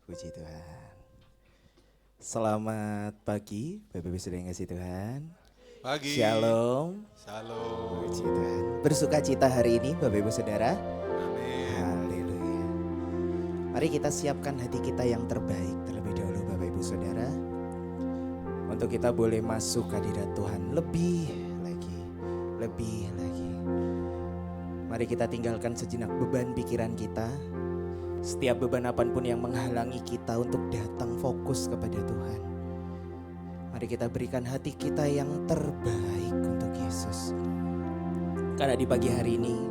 Puji Tuhan. Selamat pagi, Bapak Ibu Saudara yang kasih Tuhan. Pagi. Shalom. Shalom. Puji Tuhan. Bersuka cita hari ini, Bapak Ibu Saudara. Amin. Haleluya. Mari kita siapkan hati kita yang terbaik terlebih dahulu, Bapak Ibu Saudara, untuk kita boleh masuk ke hadirat Tuhan lebih lagi. Mari kita tinggalkan sejenak beban pikiran kita. Setiap beban apapun yang menghalangi kita untuk datang fokus kepada Tuhan. Mari kita berikan hati kita yang terbaik untuk Yesus. Karena di pagi hari ini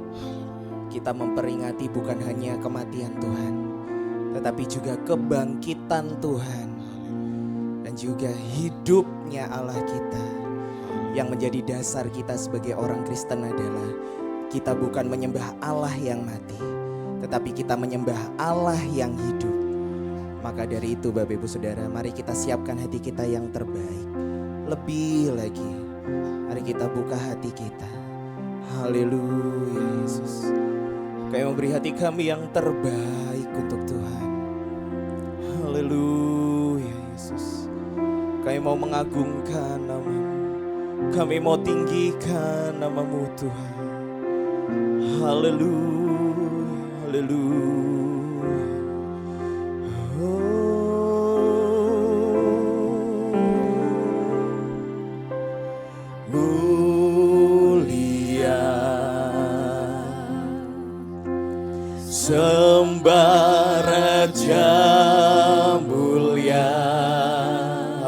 kita memperingati bukan hanya kematian Tuhan, tetapi juga kebangkitan Tuhan. Dan juga hidupnya Allah kita. Yang menjadi dasar kita sebagai orang Kristen adalah kita bukan menyembah Allah yang mati, tetapi kita menyembah Allah yang hidup. Maka dari itu Bapak Ibu Saudara, mari kita siapkan hati kita yang terbaik. Lebih lagi, mari kita buka hati kita. Haleluya Yesus. Kami memberi hati kami yang terbaik untuk Tuhan. Haleluya Yesus. Kami mau mengagungkan nama-Mu. Kami mau tinggikan nama-Mu Tuhan. Haleluya, haleluya. Mulia, sembah Raja mulia.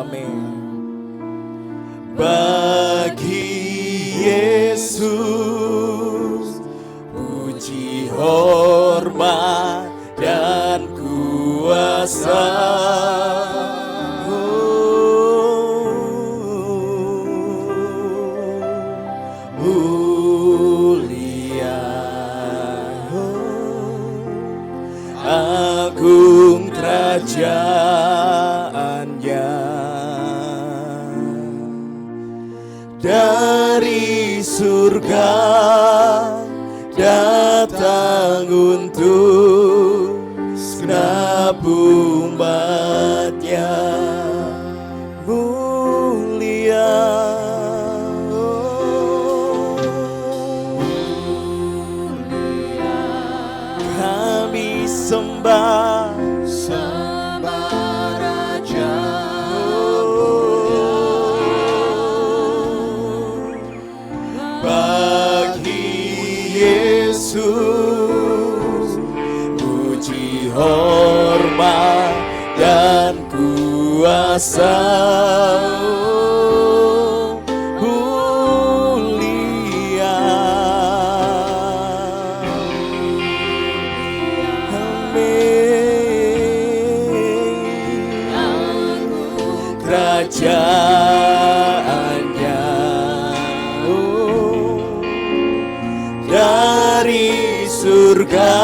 Amin. Bagi Yesus puji, hormat dan kuasa. Mulia, agung kerajaannya. Dari surga datang untuk segenap umatnya. Mulia, kami sembah Raja. Yesus, puji, hormat dan kuasa. Mulia, amin. Kerajaannya dari surga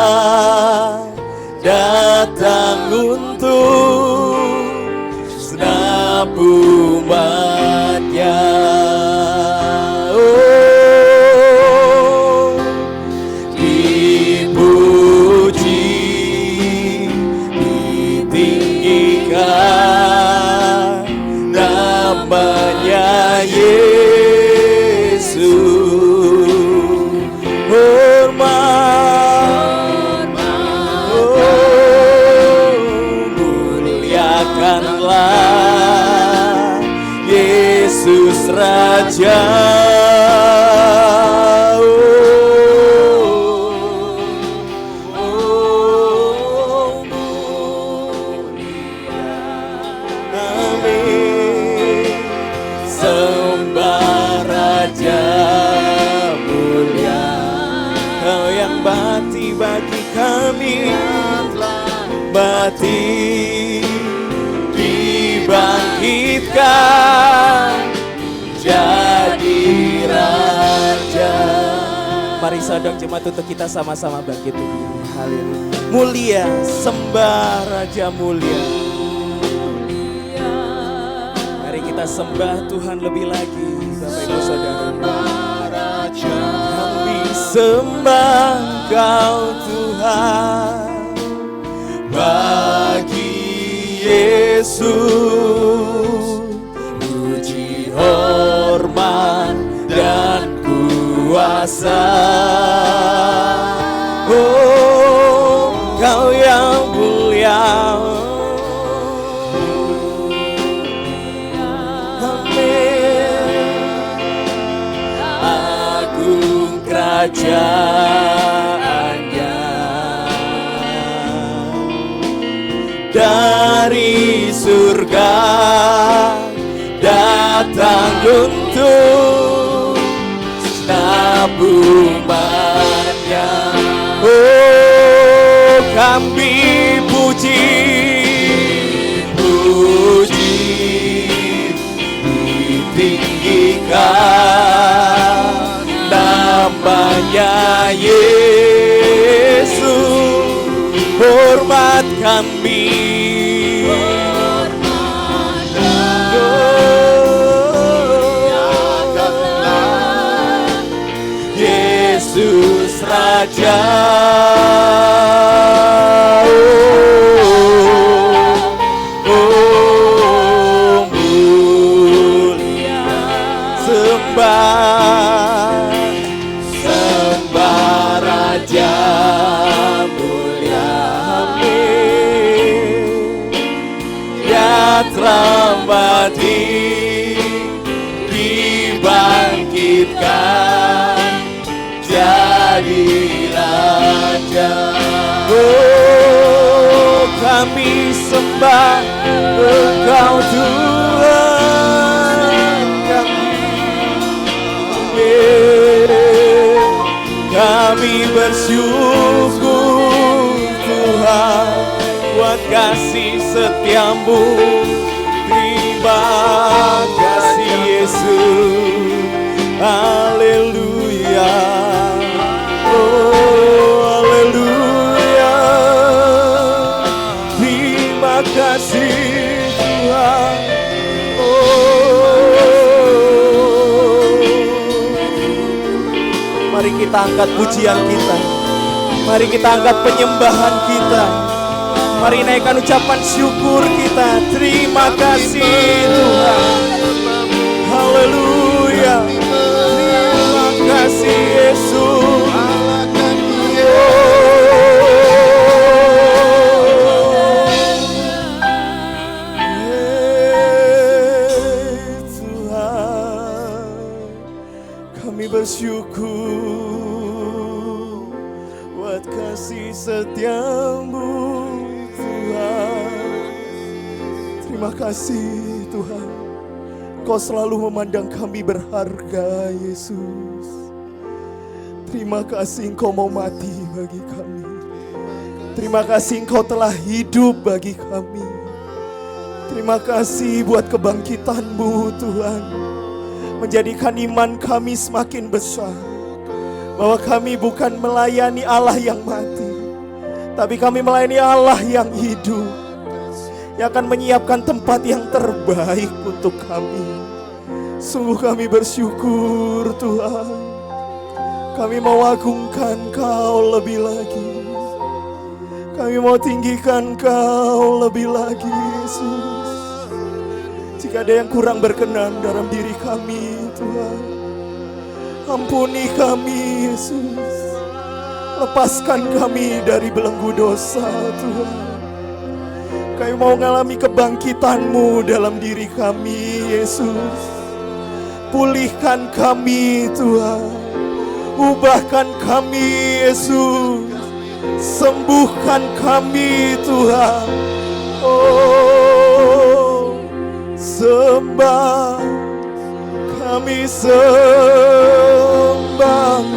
datang untuk segenap umatnya. Oh, dipuji, ditinggikan namanya Yesus. Muliakanlah Yesus Raja. Amin. Sembah Raja mulia. Kau yang mati bagi kami, mati dibangkitkan jadi raja. Mari saudara jemaat untuk kita sama-sama bangkit berdiri. Haleluya. Mulia, sembah Raja mulia. Mari kita sembah Tuhan lebih lagi, Bapak Ibu Saudara. Kami sembah Kau Tuhan. Bagi Yesus. Puji, hormat, dan kuasa, oh Kau yang mulia. Amin. Agung kerajaannya, dari surga datang untuk umatnya. Oh, kami puji, ditinggikan namanya Yesus. Hormat kami, Yesus Raja. Oh, mulia, sembah Raja mulia. Amin. Ya terlambat dibangkitkan jadi Raja. Oh, kami sembah Engkau Tuhan kami. Kami bersyukur Tuhan buat kasih setiamu. Terima kasih Yesus. Haleluya. Oh, haleluya. Terima kasih Tuhan. Mari kita angkat pujian kita. Mari kita angkat penyembahan kita. Mari naikkan ucapan syukur kita. Terima kasih Tuhan. Haleluya. Terima kasih Yesus. Kami bersyukur buat kasih setiamu Tuhan. Terima kasih Tuhan, Kau selalu memandang kami berharga Yesus. Terima kasih Engkau mau mati bagi kami. Terima kasih Engkau telah hidup bagi kami. Terima kasih buat kebangkitan-Mu Tuhan, menjadikan iman kami semakin besar, bahwa kami bukan melayani Allah yang mati, tapi kami melayani Allah yang hidup, yang akan menyiapkan tempat yang terbaik untuk kami. Sungguh kami bersyukur Tuhan. Kami mau agungkan Kau lebih lagi. Kami mau tinggikan Kau lebih lagi Yesus. Jika ada yang kurang berkenan dalam diri kami Tuhan, ampuni kami Yesus. Lepaskan kami dari belenggu dosa Tuhan. Kami mau mengalami kebangkitan-Mu dalam diri kami Yesus. Pulihkan kami Tuhan. Ubahkan kami Yesus. Sembuhkan kami Tuhan. Oh, sembah, kami sembah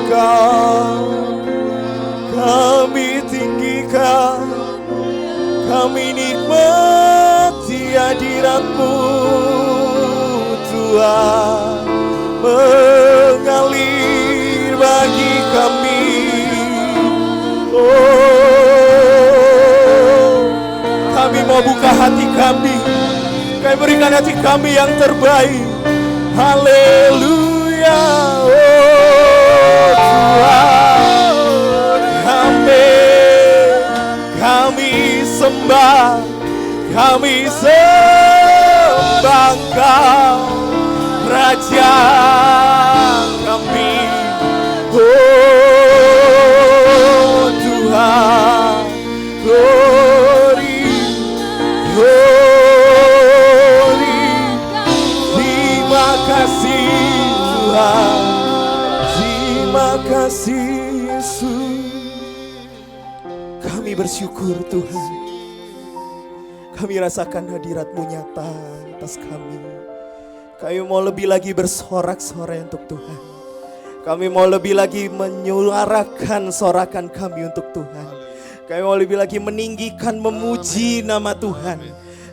Kau. Kami tinggikan, kami nikmati hadirat-Mu Tuhan. Mengalir bagi kami. Oh, kami mau buka hati kami. Kami berikan hati kami yang terbaik. Haleluya. Oh Tuhan, kami sembah, kami sembah Engkau, Raja kami. Oh Tuhan, glory, glory. Terima kasih Tuhan, terima kasih Yesus. Kami bersyukur Tuhan, kami rasakan hadirat-Mu nyata atas kami. Kami mau lebih lagi bersorak-sorai untuk Tuhan. Kami mau lebih lagi menyuarakan sorakan kami untuk Tuhan. Kami mau lebih lagi meninggikan, memuji nama Tuhan.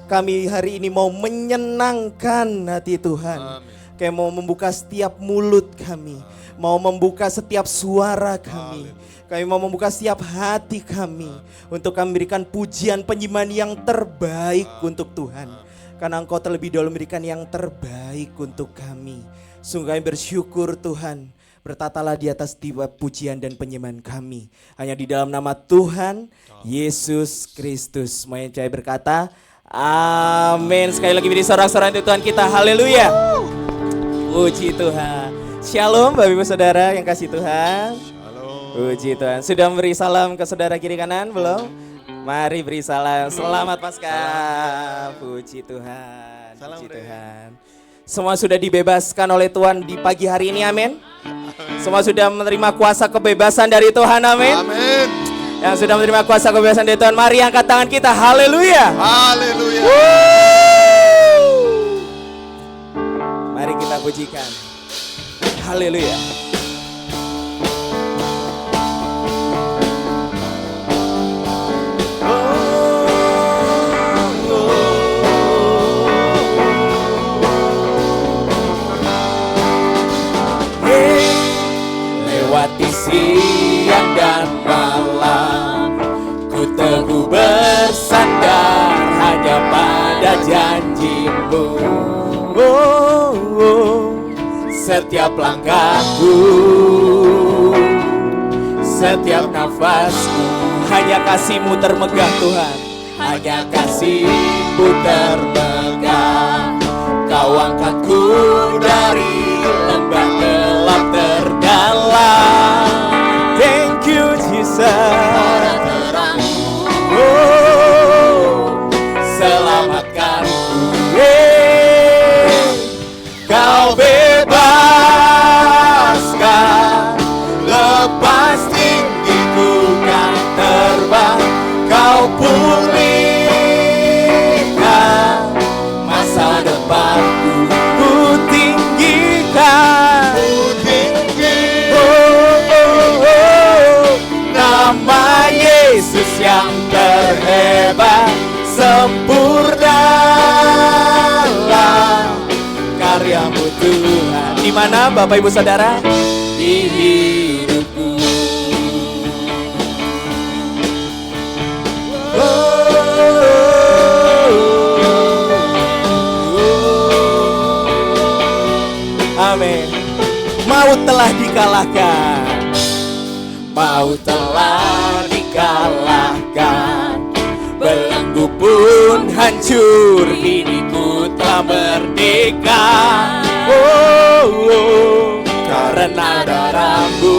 Kami hari ini mau menyenangkan hati Tuhan. Kami mau membuka setiap mulut kami, mau membuka setiap suara kami. Kami mau membuka setiap hati kami untuk kami berikan pujian penyembahan yang terbaik untuk Tuhan. Karena Engkau terlebih dahulu memberikan yang terbaik untuk kami. Sungguh kami bersyukur Tuhan. Bertatalah di atas tiap pujian dan penyembahan kami. Hanya di dalam nama Tuhan Yesus Kristus. Semuanya saya berkata amin. Sekali lagi beri sorak-sorai untuk Tuhan kita. Haleluya. Puji Tuhan. Shalom Bapak Ibu Saudara yang kasih Tuhan. Puji Tuhan. Sudah memberi salam ke saudara kiri kanan belum? Mari beri salam. Selamat Paskah. Puji Tuhan. Puji Tuhan. Semua sudah dibebaskan oleh Tuhan di pagi hari ini, amin. Semua sudah menerima kuasa kebebasan dari Tuhan, amin. Amin. Yang sudah menerima kuasa kebebasan dari Tuhan, mari angkat tangan kita, haleluya. Haleluya. Mari kita pujikan, haleluya. Lewati siang dan malam, ku teguh bersandar hanya pada janji-Mu. Oh, oh. Setiap langkahku, setiap nafasku, hanya kasih-Mu termegang Tuhan. Hanya kasih-Mu termegang. Kau angkatku dari lembah gelap terdalam. Thank you Jesus. Oh, selamatkanku. Kau bebaskan, lepas tinggiku kan terbang. Kau pulihkan masa depanku. Ku tinggikan, nama Yesus yang terhebat, sempurnalah karya-Mu Tuhan. Di mana Bapak Ibu Saudara? Di hidupku. Amin. Maut telah dikalahkan. Maut telah dikalahkan. Belenggu pun hancur, kini ku telah merdeka. Oh, oh. Karena darah-Mu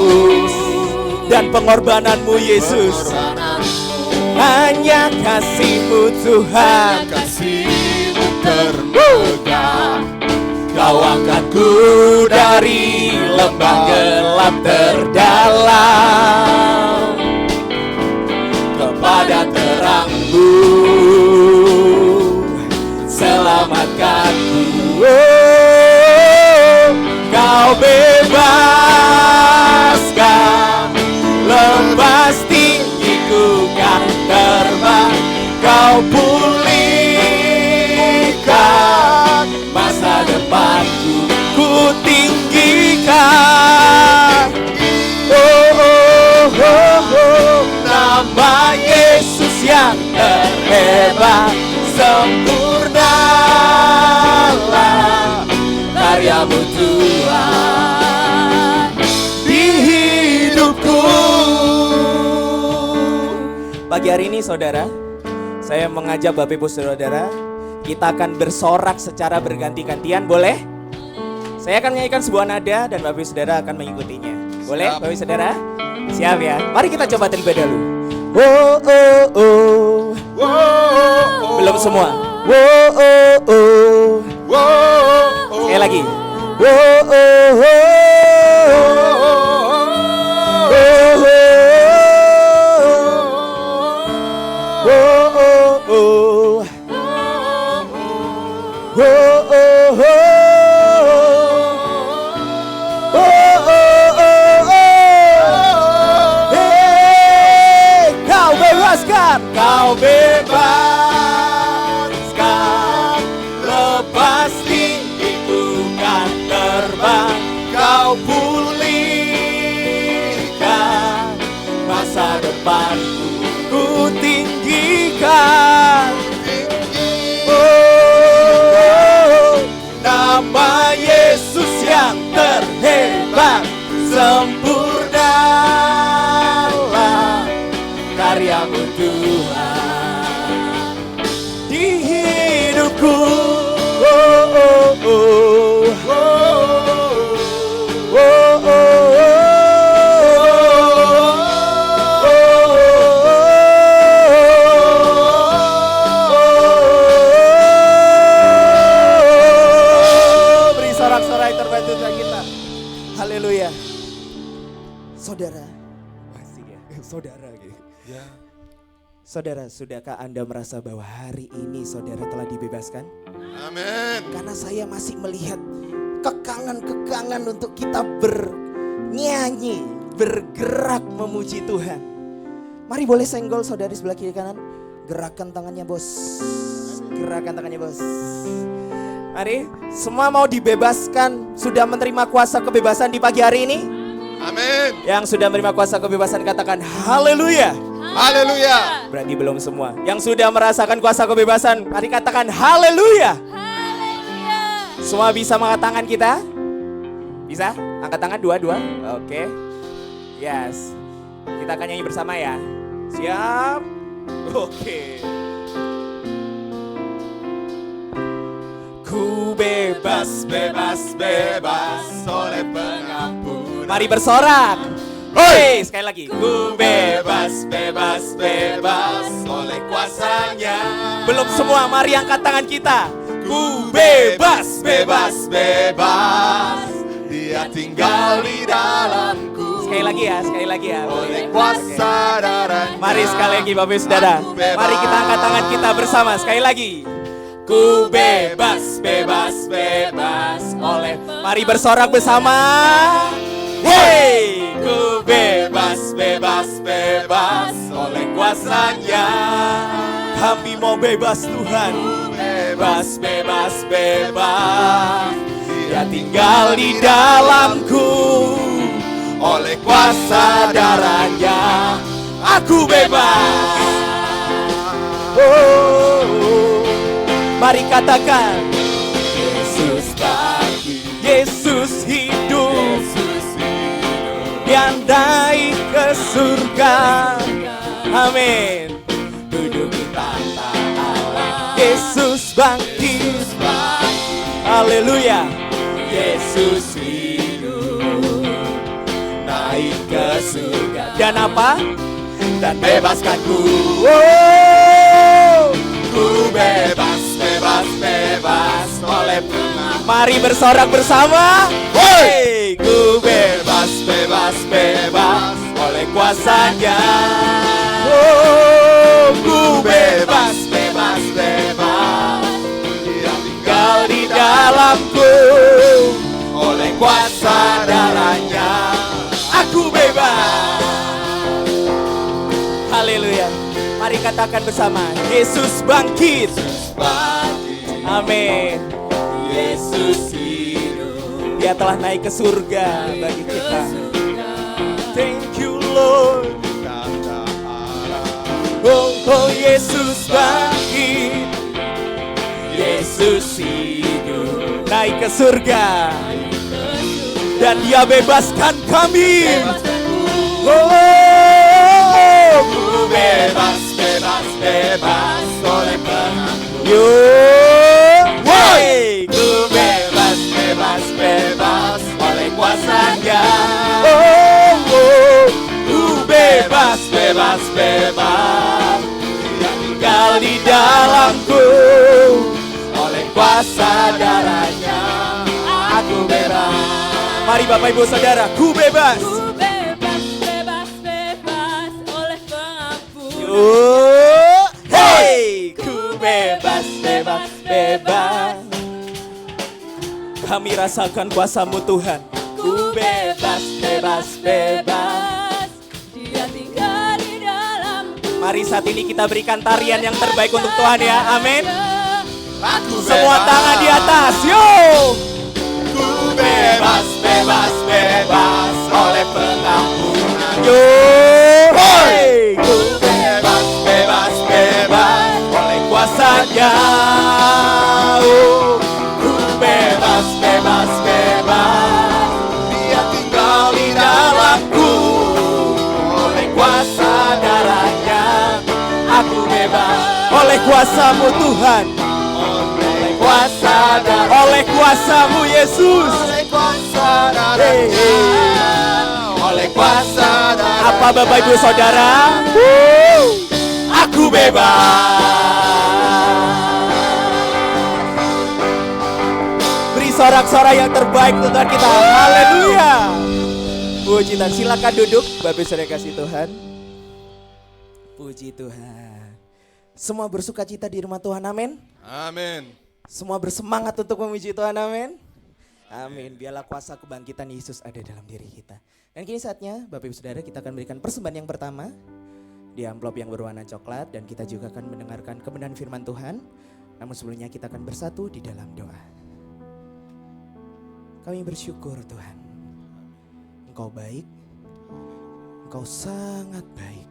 dan pengorbanan-Mu Yesus. Hanya kasih-Mu Tuhan, kasih-Mu termegang. Kau angkatku dari lembah gelap terdalam kepada terang-Mu. Selamatkanku. Oh, Kau bebaskan, lepas tinggiku kan terbang. Kau pulihkan masa depanku. Ku tinggikan. Oh, oh, oh, oh. Nama Yesus yang terhebat, sempurnalah karya-Mu Tuhan di hidupku. Pagi hari ini saudara, Saya mengajak Bapak Ibu Saudara, kita akan bersorak secara berganti-gantian, boleh? Saya akan menyanyikan sebuah nada dan Bapak Ibu Saudara akan mengikutinya. Boleh Siap. Bapak Ibu Saudara? Siap ya? Mari kita coba terlebih dahulu. Oh oh oh. Belum semua. Oh oh oh. Sekali lagi. Oh oh oh. Kau bebaskan, lepas tinggikan terbang, kau pulihkan masa depanku, ku tinggikan. Oh, nama Yesus yang terhebat, sempurnalah karyamu Tuhan di hidupku. Oh oh oh. Oh oh oh. Beri sorak-sorai terbaik untuk kita. Haleluya. Saudara, asik ya, saudara gitu. Ya. Saudara, sudahkah Anda merasa bahwa hari ini saudara telah dibebaskan? Amin. Karena saya masih melihat kekangan-kekangan untuk kita bernyanyi, bergerak memuji Tuhan. Mari boleh senggol saudara di sebelah kiri kanan. Gerakan tangannya bos. Gerakan tangannya bos. Mari, semua mau dibebaskan, sudah menerima kuasa kebebasan di pagi hari ini? Amin. Yang sudah menerima kuasa kebebasan katakan haleluya. Haleluya. Berarti belum semua. Yang sudah merasakan kuasa kebebasan, mari katakan haleluya. Semua bisa mengangkat tangan kita? Bisa? Angkat tangan dua-dua. Oke. Yes. Kita akan nyanyi bersama ya. Siap? Oke. Ku bebas, bebas, bebas oleh pengampunan. Mari bersorak. Hoi, sekali lagi. Ku bebas, bebas, bebas oleh kuasanya. Belum semua, mari angkat tangan kita. Ku bebas, bebas, bebas. Dia tinggal di dalamku. Sekali lagi ya. Oleh kuasa darahnya. Mari sekali lagi Bapak Ibu Saudara. Aku bebas. Mari kita angkat tangan kita bersama sekali lagi. Ku bebas, bebas, bebas oleh. Mari bersorak bersama. Hey, ku bebas, bebas, bebas oleh kuasanya. Kami mau bebas Tuhan. Bebas, bebas, bebas. Dia tinggal di dalamku. Oleh kuasa darahnya aku bebas. Oh, mari katakan Yesus bangkit, Yesus hidup, Dia naik ke surga. Amin. Duduk di tahta Allah, Yesus bangkit. Haleluya. Yesus hidup, naik ke surga. Dan apa? Dan bebaskanku. Oh, ku bebas, bebas, bebas oleh pengampunan. Mari bersorak bersama. Hoi, ku bebas, bebas, bebas oleh kuasanya. Oh, ku bebas, bebas, bebas. Dia tinggal di dalamku. Oleh kuasa darahnya aku bebas. Haleluya. Mari katakan bersama, Yesus bangkit. Amin. Yesus hidup, Dia telah naik ke surga bagi kita. Thank you Lord. Oh, oh Yesus bangkit, Yesus hidup, naik ke surga, dan Dia bebaskan kami. Oh, ku bebas, bebas, bebas Yo, hey, ku bebas, bebas, bebas oleh kuasa-Nya. Ku bebas, bebas, bebas. Dia tinggal di dalamku oleh kuasa darah-Nya. Aku bebas. Mari Bapak Ibu Saudara, ku bebas. Ku bebas, bebas, bebas oleh pengampun. Hey, ku bebas, bebas, bebas. Kami rasakan kuasa-Mu Tuhan. Ku bebas, bebas, bebas. Dia tinggal di dalamku. Mari saat ini kita berikan tarian yang terbaik untuk Tuhan ya, amin. Aku Semua bebas. tangan di atas, yo. Ku bebas, bebas, bebas oleh pengampunan. Yo, hey, ku Bebas, bebas, bebas oleh kuasa-Nya. Ku bebas, bebas, bebas. Dia tinggal di Dalamku oleh kuasa darah-Nya. Aku bebas oleh kuasa-Mu Tuhan. Oleh kuasa darah, oleh kuasa-Mu Yesus. oleh kuasa darah. Oleh kuasa darah. apa Bapak Ibu Saudara? Aku bebas. Beri sorak-sorai yang terbaik untuk Tuhan kita. Haleluya. Puji Tuhan. Silakan duduk Bapak Ibu Saudara kasih Tuhan. Puji Tuhan. Semua bersuka cita di rumah Tuhan, amin. Amin. Semua bersemangat untuk memuji Tuhan, amin. Amin. Biarlah kuasa kebangkitan Yesus ada dalam diri kita. Dan kini saatnya Bapak Ibu Saudara kita akan berikan persembahan yang pertama di amplop yang berwarna coklat, dan kita juga akan mendengarkan kebenaran firman Tuhan. Namun sebelumnya kita akan bersatu di dalam doa. Kami bersyukur Tuhan, Engkau baik, Engkau sangat baik.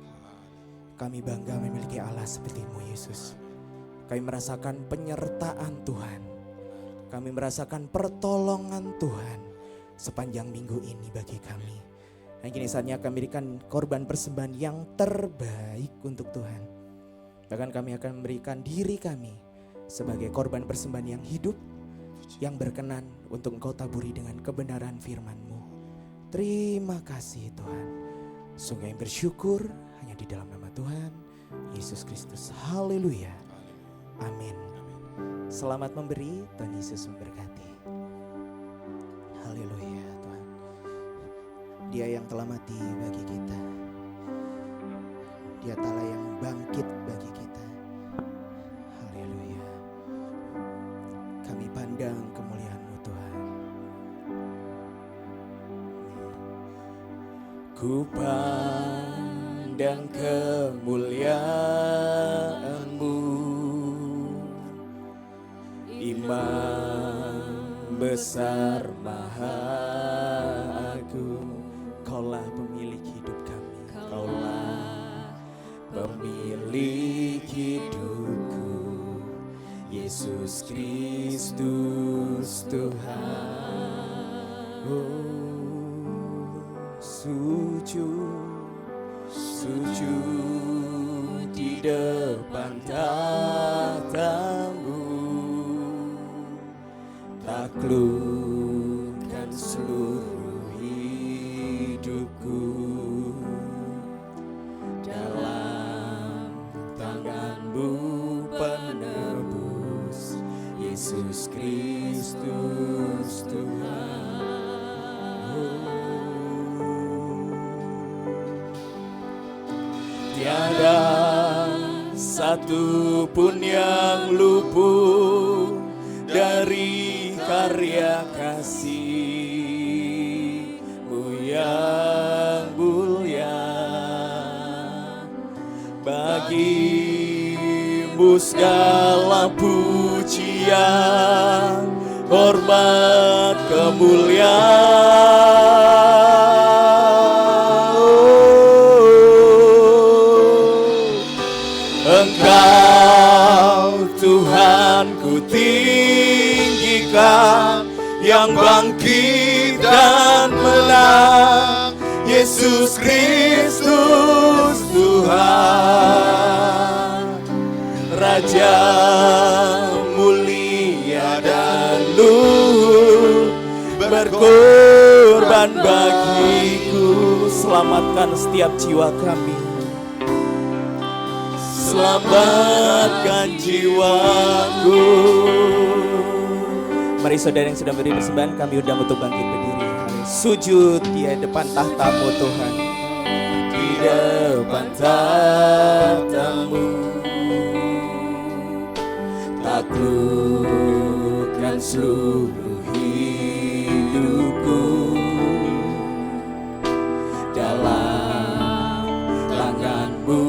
Kami bangga memiliki Allah seperti-Mu Yesus. Kami merasakan penyertaan Tuhan. Kami merasakan pertolongan Tuhan sepanjang minggu ini bagi kami. Dan kini saatnya kami berikan korban persembahan yang terbaik untuk Tuhan. Bahkan kami akan memberikan diri kami sebagai korban persembahan yang hidup, yang berkenan untuk Engkau taburi dengan kebenaran firman-Mu. Terima kasih Tuhan. Sungguh yang bersyukur hanya di dalam nama Tuhan Yesus Kristus. Haleluya. Amin. Selamat memberi, Tuhan Yesus memberkati. Haleluya Tuhan. Dia yang telah mati bagi kita. Dia telah yang bangkit bagi kita. Haleluya. Kami pandang kemuliaan-Mu Tuhan. Ku pandang kemuliaan-Mu, Imam besar maha agung. Kaulah pemilik hidup kami, Kaulah pemilik hidupku, Yesus Kristus Tuhan. Oh, sujud di depan tahta-Mu, taklukkan seluruh hidupku dalam tangan-Mu penebus, Yesus Kristus Tuhan. Tiada satu pun yang luput dari karya kasih-Mu yang mulia. Bagi-Mu segala pujian, hormat, kemuliaan. Engkau Tuhan ku tinggikan, yang bangkit dan menang, Yesus Kristus Tuhan, Raja selamatkan setiap jiwa kami. Selamatkan jiwaku. Mari saudara yang sedang beri persembahan, kami undang untuk bangkit berdiri. Sujud di depan tahta-Mu Tuhan. Di depan tahta-Mu, taklukkan seluruh hidupku dalam tangan-Mu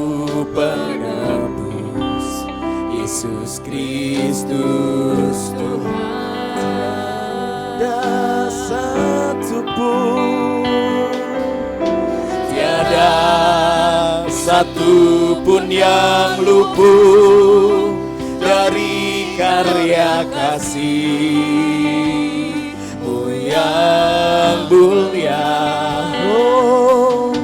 penebus, Yesus Kristus Tuhan. Tiada satu pun yang luput dari karya kasih-Mu yang mulia. Oh,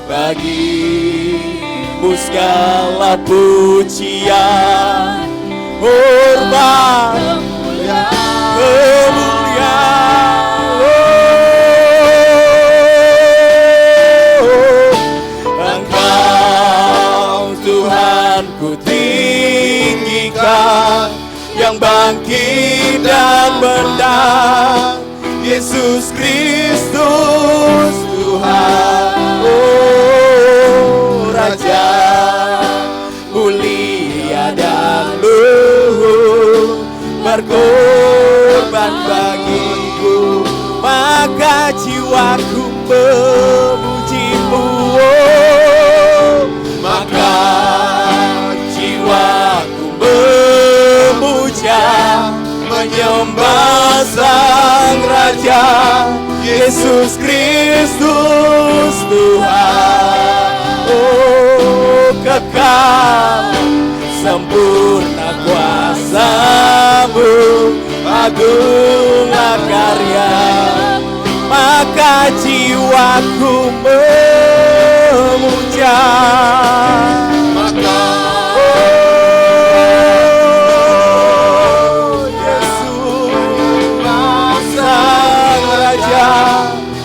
bagi-Mu segala pujian, hormat, kemuliaan. Engkau Tuhan ku tinggikan, yang bangkit dan menang, Yesus Kristus Tuhan. Oh, Raja mulia dan luhur, berkorban bagiku, maka jiwaku memuji-Mu. Oh, maka jiwaku memuja, menyembah Sang Raja, Yesus Kristus Tuhan. Oh, kekal sempurna kuasa-Mu, agunglah karya-Mu, maka jiwaku memuja. Maka Yesus Sang Raja,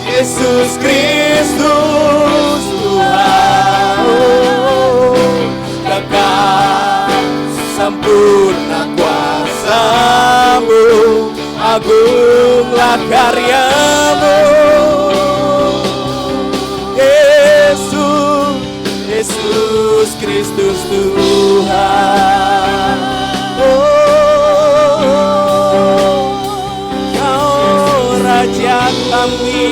Yesus Kristus Tuhan. Kekal sempurna kuasa-Mu, agunglah karya-Mu, Yesus, Yesus Kristus Tuhan. Oh, Kau Raja kami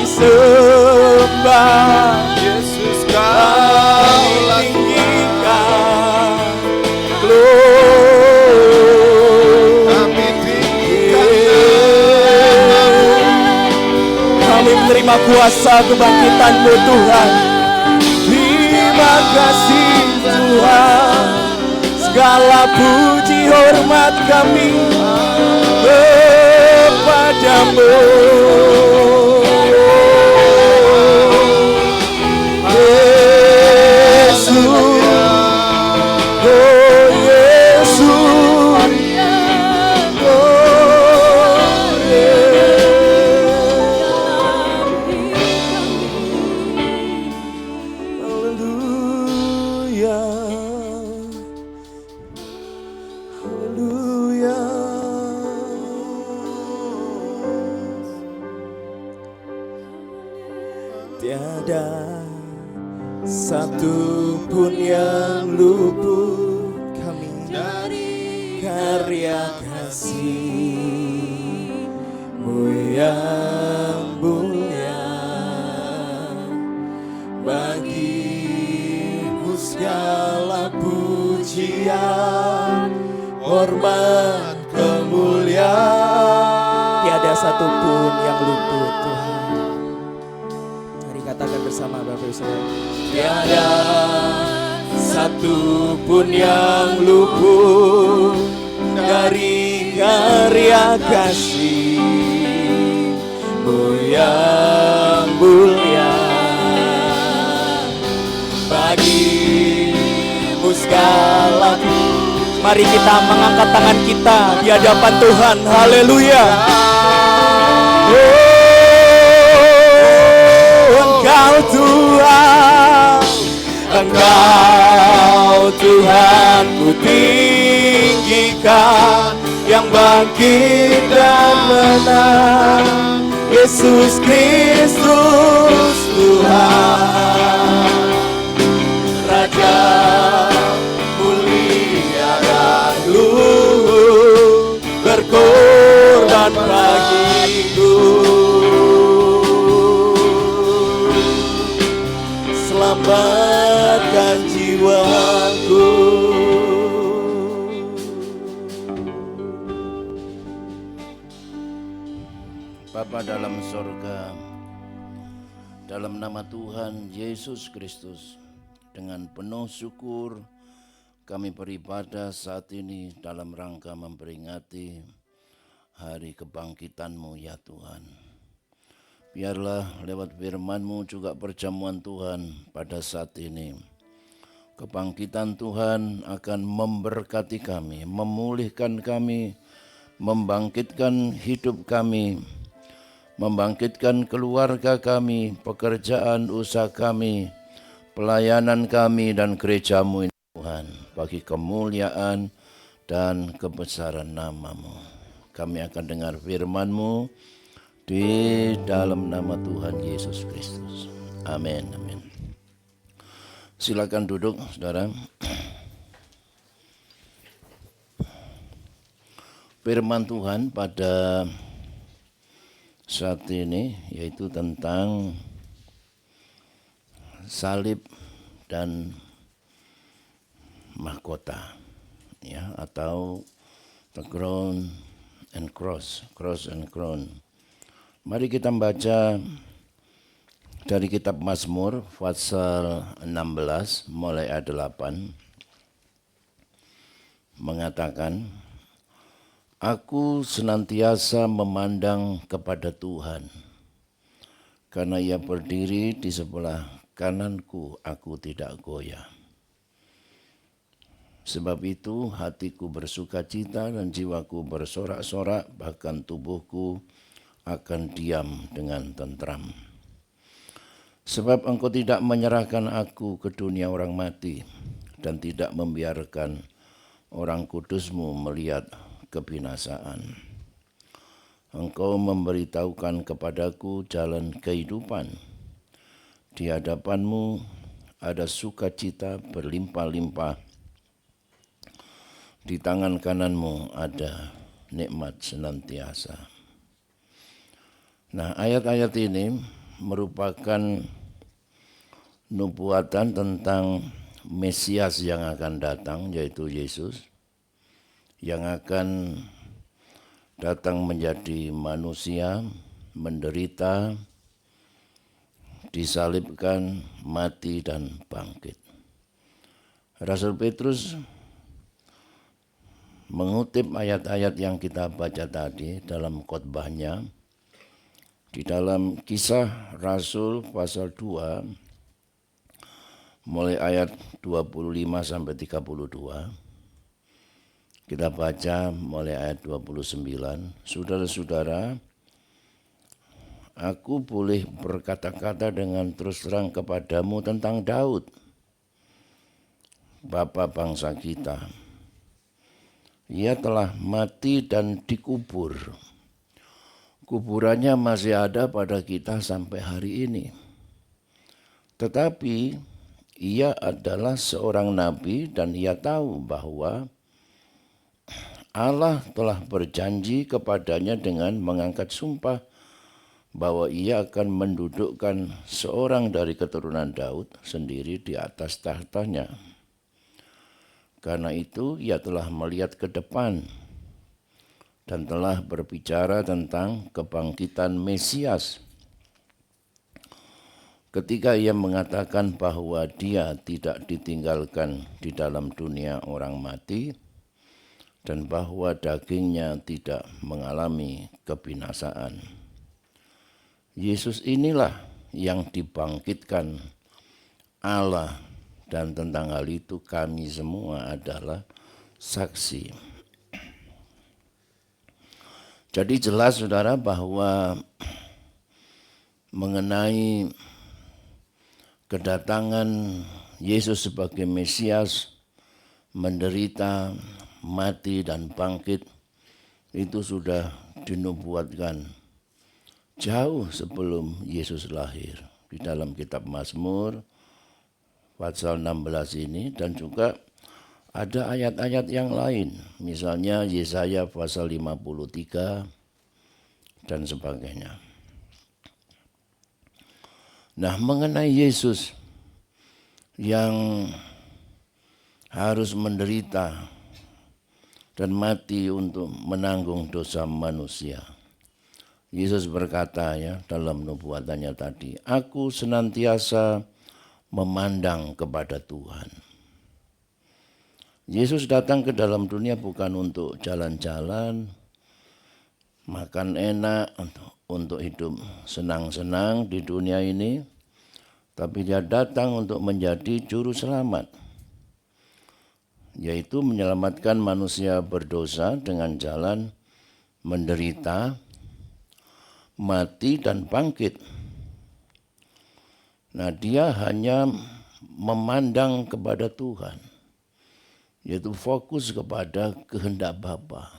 sembah, Yesus kami tinggikan, kami menerima kuasa kebangkitan-Mu Tuhan. Terima kasih Tuhan, segala puji hormat kami kepadamu. Tiada satu pun yang luput kami dari karya kasih-Mu yang mulia. Bagi-Mu segala pujian, hormat, kemuliaan. Tiada satu pun yang luput Tuhan. Katakan bersama Bapak Ibu Saudara. Tiada satu pun yang luput dari karya kasih-Mu yang mulia. Bagi-Mu segala. Mari kita mengangkat tangan kita di hadapan Tuhan. Haleluya. Engkau Tuhan, Engkau Tuhan ku tinggikan, yang bangkit dan menang, Yesus Kristus Tuhan, Raja mulia dan luhur, berkorban bagiku, selamatkan jiwaku. Bapa dalam sorga, dalam nama Tuhan Yesus Kristus, dengan penuh syukur kami beribadah saat ini dalam rangka memperingati hari kebangkitan-Mu ya Tuhan. Biarlah lewat firman-Mu juga perjamuan Tuhan pada saat ini. Kebangkitan Tuhan akan memberkati kami, memulihkan kami, membangkitkan hidup kami, membangkitkan keluarga kami, pekerjaan usaha kami, pelayanan kami dan gereja-Mu ini Tuhan, bagi kemuliaan dan kebesaran nama-Mu. Kami akan dengar firman-Mu di dalam nama Tuhan Yesus Kristus. Amin, amin. Silakan duduk, saudara. Firman Tuhan pada saat ini yaitu tentang salib dan mahkota, ya, atau the crown and cross and crown. Mari kita baca dari kitab Mazmur pasal 16 mulai ayat 8, mengatakan, Aku senantiasa memandang kepada Tuhan, karena Ia berdiri di sebelah kananku, aku tidak goyah. Sebab itu hatiku bersuka cita dan jiwaku bersorak-sorak, bahkan tubuhku akan diam dengan tentram. Sebab Engkau tidak menyerahkan aku ke dunia orang mati, dan tidak membiarkan orang kudus-Mu melihat kebinasaan. Engkau memberitahukan kepadaku jalan kehidupan. Di hadapan-Mu ada sukacita berlimpah-limpah. Di tangan kanan-Mu ada nikmat senantiasa. Nah, ayat-ayat ini merupakan nubuatan tentang Mesias yang akan datang, yaitu Yesus, yang akan datang menjadi manusia, menderita, disalibkan, mati, dan bangkit. Rasul Petrus mengutip ayat-ayat yang kita baca tadi dalam khotbahnya di dalam Kisah Rasul pasal 2 mulai ayat 25 sampai 32. Kita baca mulai ayat 29. Saudara-saudara, aku boleh berkata-kata dengan terus terang kepadamu tentang Daud, bapa bangsa kita. Ia telah mati dan dikubur. Kuburannya masih ada pada kita sampai hari ini. Tetapi ia adalah seorang nabi dan ia tahu bahwa Allah telah berjanji kepadanya dengan mengangkat sumpah bahwa ia akan mendudukkan seorang dari keturunan Daud sendiri di atas tahtanya. Karena itu ia telah melihat ke depan dan telah berbicara tentang kebangkitan Mesias. Ketika ia mengatakan bahwa dia tidak ditinggalkan di dalam dunia orang mati, dan bahwa dagingnya tidak mengalami kebinasaan. Yesus inilah yang dibangkitkan Allah, dan tentang hal itu kami semua adalah saksi. Jadi jelas saudara bahwa mengenai kedatangan Yesus sebagai Mesias, menderita, mati dan bangkit, itu sudah dinubuatkan jauh sebelum Yesus lahir. Di dalam kitab Mazmur pasal 16 ini, dan juga ada ayat-ayat yang lain, misalnya Yesaya pasal 53 dan sebagainya. Nah, mengenai Yesus yang harus menderita dan mati untuk menanggung dosa manusia. Yesus berkata ya dalam nubuatannya tadi, aku senantiasa memandang kepada Tuhan. Yesus datang ke dalam dunia bukan untuk jalan-jalan, makan enak, untuk hidup senang-senang di dunia ini, tapi dia datang untuk menjadi juru selamat, yaitu menyelamatkan manusia berdosa dengan jalan menderita, mati dan bangkit. Nah, dia hanya memandang kepada Tuhan, yaitu fokus kepada kehendak Bapa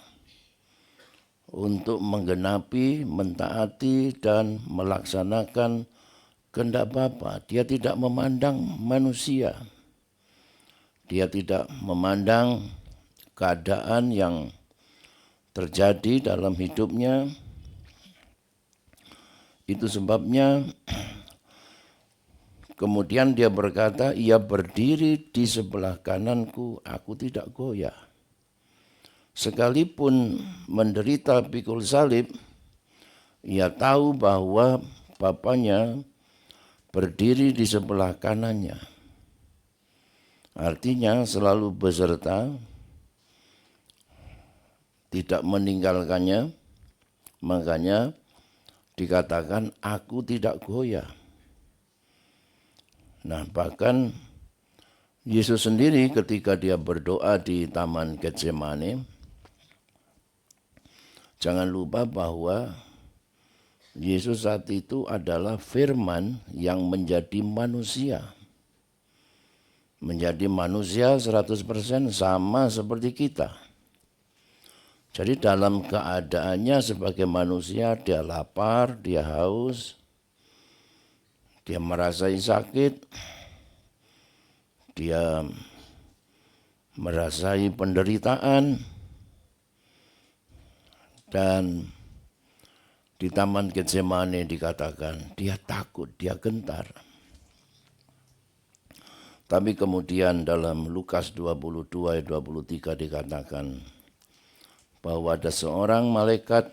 untuk menggenapi, mentaati dan melaksanakan kehendak Bapa. Dia tidak memandang manusia. Dia tidak memandang keadaan yang terjadi dalam hidupnya. Itu sebabnya kemudian dia berkata, ia berdiri di sebelah kananku, aku tidak goyah. Sekalipun menderita pikul salib, ia tahu bahwa Bapanya berdiri di sebelah kanannya. Artinya selalu beserta, tidak meninggalkannya. Makanya dikatakan aku tidak goyah. Nah, bahkan Yesus sendiri ketika dia berdoa di Taman Getsemane, jangan lupa bahwa Yesus saat itu adalah firman yang menjadi manusia. Menjadi manusia 100% sama seperti kita. Jadi dalam keadaannya sebagai manusia, dia lapar, dia haus, dia merasai sakit, dia merasai penderitaan, dan di Taman Getsemane dikatakan dia takut, dia gentar. Tapi kemudian dalam Lukas 22 ayat 23 dikatakan bahwa ada seorang malaikat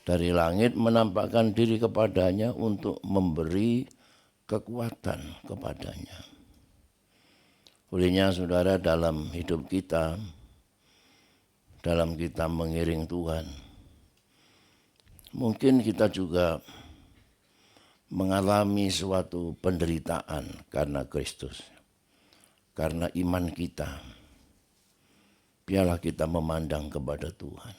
dari langit menampakkan diri kepadanya untuk memberi kekuatan kepadanya. Olehnya saudara, dalam hidup kita, dalam kita mengiring Tuhan, mungkin kita juga mengalami suatu penderitaan karena Kristus, karena iman kita. Biarlah kita memandang kepada Tuhan.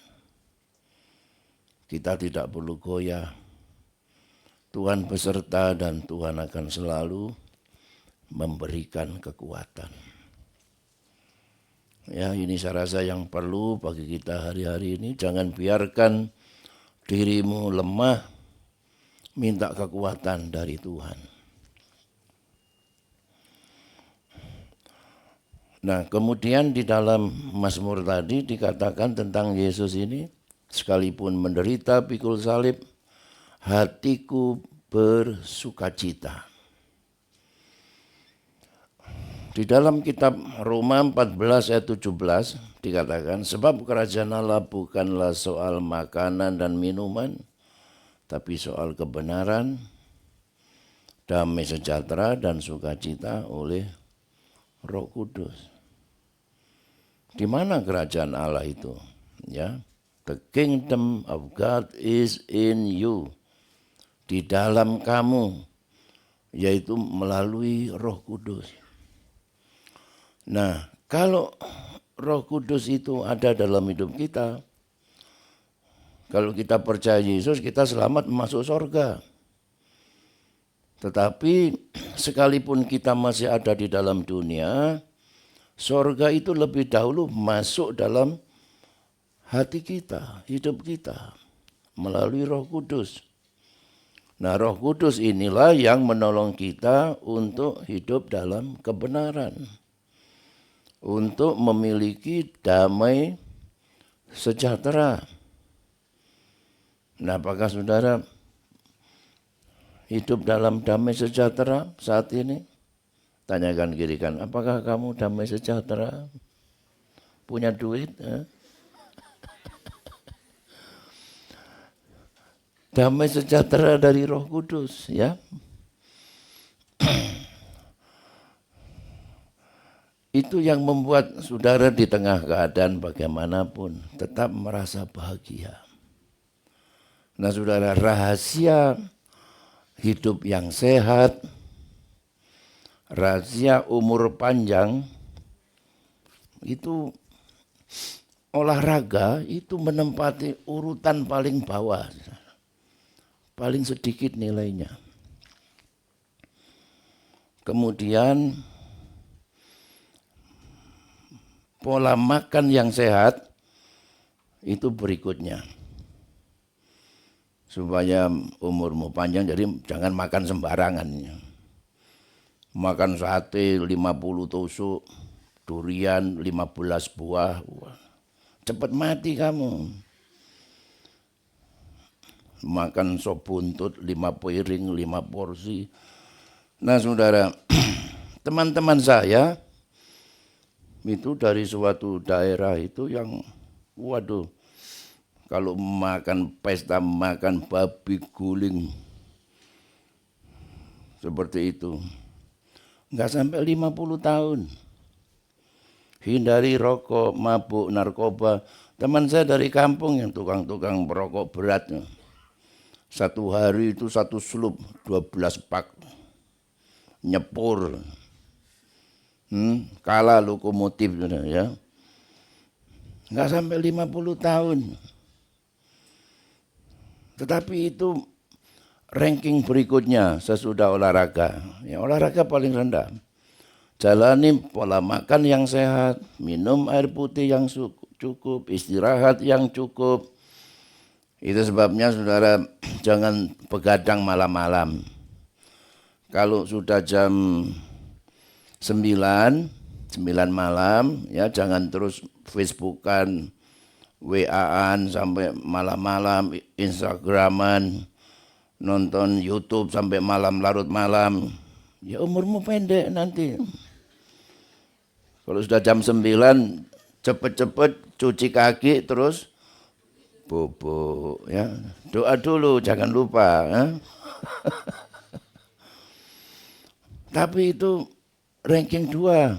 Kita tidak perlu goyah. Tuhan beserta dan Tuhan akan selalu memberikan kekuatan. Ya, ini saya rasa yang perlu bagi kita hari-hari ini. Jangan biarkan dirimu lemah, minta kekuatan dari Tuhan. Nah, kemudian di dalam Mazmur tadi dikatakan tentang Yesus ini, sekalipun menderita pikul salib, hatiku bersukacita. Di dalam kitab Roma 14 ayat 17 dikatakan, sebab kerajaan Allah bukanlah soal makanan dan minuman, tapi soal kebenaran, damai sejahtera dan sukacita oleh Roh Kudus. Di mana kerajaan Allah itu? Ya, the kingdom of God is in you. Di dalam kamu, yaitu melalui Roh Kudus. Nah, kalau Roh Kudus itu ada dalam hidup kita, kalau kita percaya Yesus, kita selamat masuk surga. Tetapi sekalipun kita masih ada di dalam dunia, sorga itu lebih dahulu masuk dalam hati kita, hidup kita, melalui Roh Kudus. Nah, Roh Kudus inilah yang menolong kita untuk hidup dalam kebenaran, untuk memiliki damai sejahtera. Nah, apakah saudara hidup dalam damai sejahtera saat ini? Tanyakan kiri kan, apakah kamu damai sejahtera? Punya duit? Damai sejahtera dari Roh Kudus, ya. Itu yang membuat saudara di tengah keadaan bagaimanapun tetap merasa bahagia. Nah, saudara, rahasia hidup yang sehat, rahasia umur panjang, itu olahraga itu menempati urutan paling bawah, paling sedikit nilainya. Kemudian pola makan yang sehat itu berikutnya. Supaya umurmu panjang, jadi jangan makan sembarangan. Makan sate 50 tusuk, durian 15 buah. Cepat mati kamu. Makan sop buntut 5 piring, 5 porsi. Nah, saudara, teman-teman saya itu dari suatu daerah itu yang, waduh, kalau makan pesta, makan babi guling, seperti itu. Enggak sampai 50 tahun. Hindari rokok, mabuk, narkoba. Teman saya dari kampung yang tukang-tukang perokok berat. Satu hari itu 1 slup, 12 pak. Nyepur. Kalah lokomotif, ya. Enggak sampai 50 tahun. Tetapi itu ranking berikutnya sesudah olahraga. Ya, olahraga paling rendah. Jalani pola makan yang sehat, minum air putih yang cukup, istirahat yang cukup. Itu sebabnya saudara jangan begadang malam-malam. Kalau sudah jam 9 malam, ya jangan terus Facebookan, WA-an sampai malam-malam, Instagraman, nonton YouTube sampai malam, larut malam. Ya umurmu pendek nanti. Kalau sudah jam 9, cepet-cepet cuci kaki terus bobo, ya. Doa dulu, jangan lupa. Ya. Tapi itu ranking 2.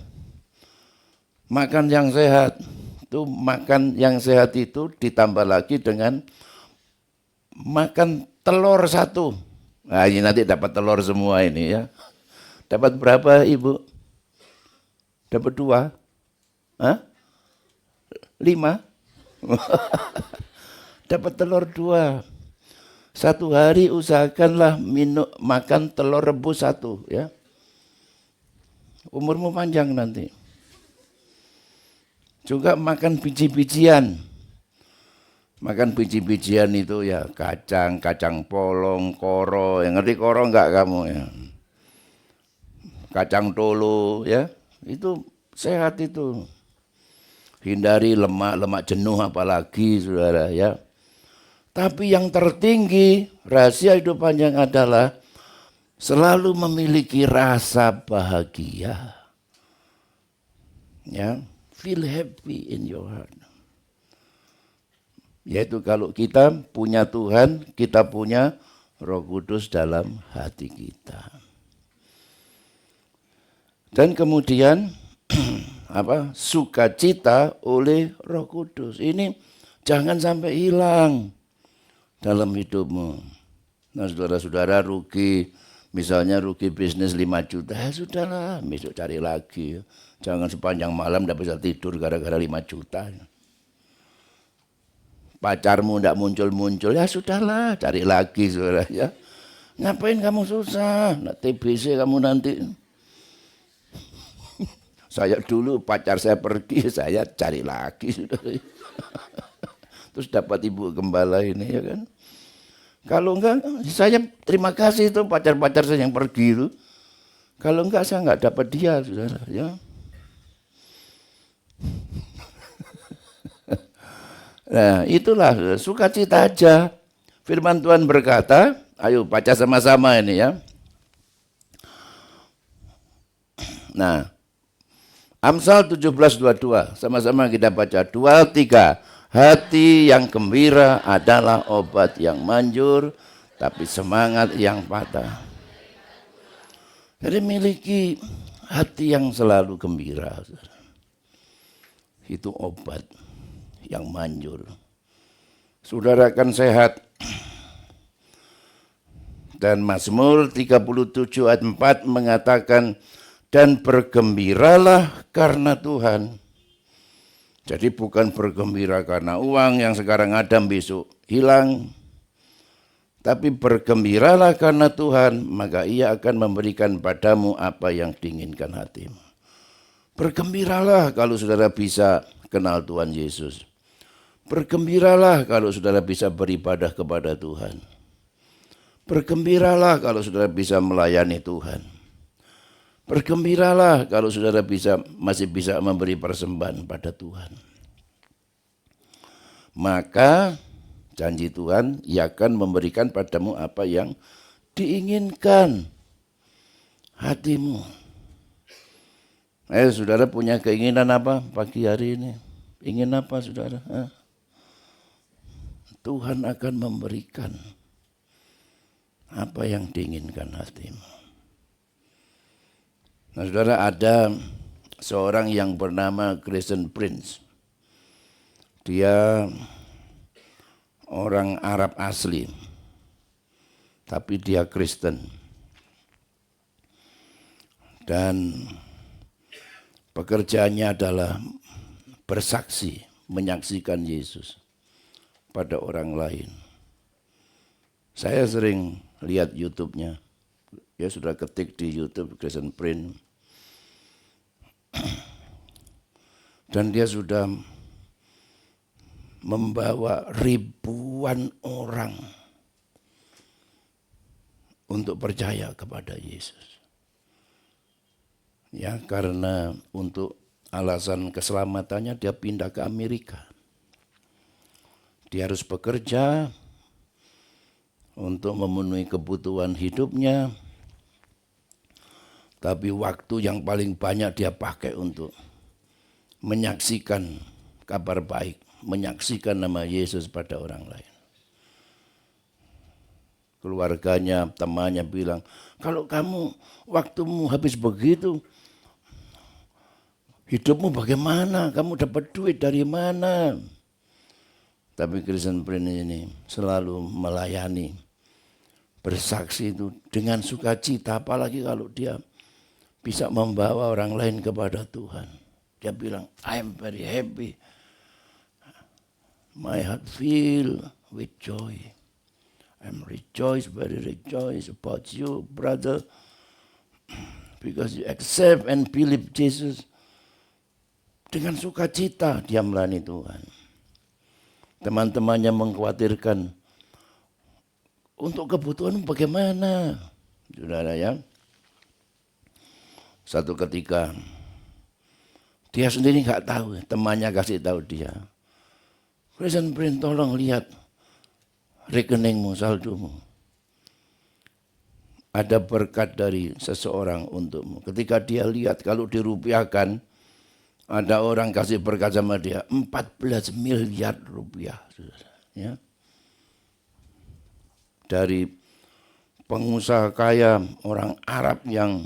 Makan yang sehat. Itu makan yang sehat itu ditambah lagi dengan makan telur 1. Nah, ini nanti dapat telur semua ini, ya. Dapat berapa, Ibu? Dapat 2? Hah? 5? Dapat telur 2. 1 hari usahakanlah makan telur rebus 1, ya. Umurmu panjang nanti. Juga makan biji-bijian. Makan biji-bijian itu ya kacang polong, koro. Yang ngerti koro enggak kamu ya? Kacang tolo ya. Itu sehat itu. Hindari lemak jenuh apalagi saudara ya. Tapi yang tertinggi rahasia hidup panjang adalah selalu memiliki rasa bahagia. Ya. Feel happy in your heart. Yaitu kalau kita punya Tuhan, kita punya Roh Kudus dalam hati kita. Dan kemudian sukacita oleh Roh Kudus. Ini jangan sampai hilang dalam hidupmu. Nah, saudara-saudara rugi, misalnya rugi bisnis 5 juta, ya sudahlah, besok cari lagi. Jangan sepanjang malam tidak bisa tidur gara-gara 5 juta. Pacarmu tidak muncul-muncul, ya sudahlah, cari lagi saudara ya. Ngapain kamu susah? Nah, TBC kamu nanti. Saya dulu pacar saya pergi, saya cari lagi. Terus dapat ibu gembala ini ya kan. Kalau enggak, saya terima kasih itu pacar-pacar saya yang pergi itu. Kalau enggak saya enggak dapat dia, saudara. Ya. Nah itulah sukacita aja. Firman Tuhan berkata, ayo baca sama-sama ini ya. Nah, Amsal 17:22, sama-sama kita baca. 2, 3. Hati yang gembira adalah obat yang manjur, tapi semangat yang patah. Jadi miliki hati yang selalu gembira. Itu obat yang manjur. Saudara akan sehat. Dan Mazmur 37 ayat 4 mengatakan, dan bergembiralah karena Tuhan. Jadi bukan bergembira karena uang yang sekarang ada besok hilang. Tapi bergembiralah karena Tuhan, maka Ia akan memberikan padamu apa yang diinginkan hatimu. Bergembiralah kalau saudara bisa kenal Tuhan Yesus. Bergembiralah kalau saudara bisa beribadah kepada Tuhan. Bergembiralah kalau saudara bisa melayani Tuhan. Bergembiralah kalau saudara masih bisa memberi persembahan pada Tuhan. Maka janji Tuhan, Ia akan memberikan padamu apa yang diinginkan hatimu. Saudara punya keinginan apa pagi hari ini? Ingin apa saudara? Tuhan akan memberikan apa yang diinginkan hatimu. Nah saudara, ada seorang yang bernama Christian Prince. Dia orang Arab asli, tapi dia Kristen. Dan pekerjaannya adalah bersaksi, menyaksikan Yesus pada orang lain. Saya sering lihat YouTube-nya. Ya sudah ketik di YouTube Christian Prince. Dan dia sudah membawa ribuan orang untuk percaya kepada Yesus. Ya, karena untuk alasan keselamatannya dia pindah ke Amerika. Dia harus bekerja untuk memenuhi kebutuhan hidupnya. Tapi waktu yang paling banyak dia pakai untuk menyaksikan kabar baik, menyaksikan nama Yesus pada orang lain. Keluarganya, temannya bilang, kalau kamu waktumu habis begitu, hidupmu bagaimana? Kamu dapat duit dari mana? Tapi Christian Prince ini selalu melayani, bersaksi itu dengan sukacita, apalagi kalau dia bisa membawa orang lain kepada Tuhan. Dia bilang, I am very happy. My heart fill with joy. I'm very rejoice about you, brother. Because you accept and believe Jesus. Dengan sukacita dia melayani Tuhan. Teman-temannya mengkhawatirkan, untuk kebutuhan bagaimana? Saudara ya. Satu ketika dia sendiri nggak tahu, temannya kasih tahu dia. Christian Prince, tolong lihat rekeningmu, saldomu. Ada berkat dari seseorang untukmu. Ketika dia lihat kalau dirupiahkan, ada orang kasih berkat sama dia 14 miliar rupiah. Ya. Dari pengusaha kaya, orang Arab yang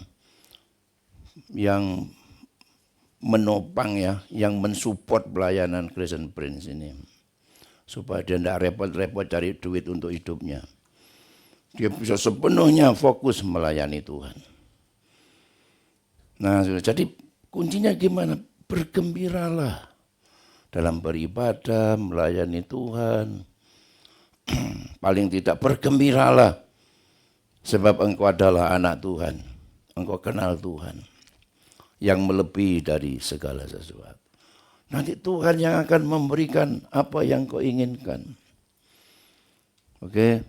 menopang ya, yang mensupport pelayanan Christian Prince ini. Supaya dia tidak repot-repot cari duit untuk hidupnya. Dia bisa sepenuhnya fokus melayani Tuhan. Nah, jadi kuncinya gimana? Bergembiralah dalam beribadah, melayani Tuhan. Paling tidak bergembiralah Sebab engkau adalah anak Tuhan. Engkau kenal Tuhan yang melebihi dari segala sesuatu. Nanti Tuhan yang akan memberikan apa yang kau inginkan. Oke.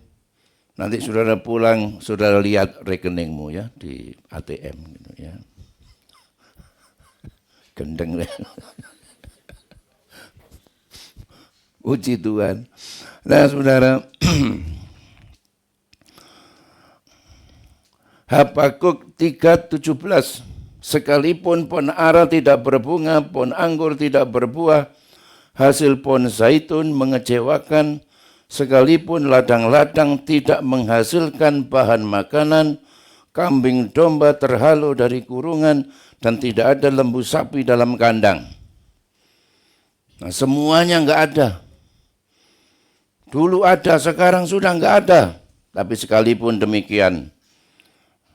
Nanti saudara pulang, saudara lihat rekeningmu ya di ATM gitu ya. Gendeng deh. Puji Tuhan. Nah, saudara, Habakuk 3:17, sekalipun pohon ara tidak berbunga, pohon anggur tidak berbuah, hasil pohon zaitun mengecewakan, sekalipun ladang-ladang tidak menghasilkan bahan makanan, kambing domba terhalau dari kurungan, dan tidak ada lembu sapi dalam kandang. Nah, semuanya enggak ada. Dulu ada, sekarang sudah enggak ada. Tapi sekalipun demikian,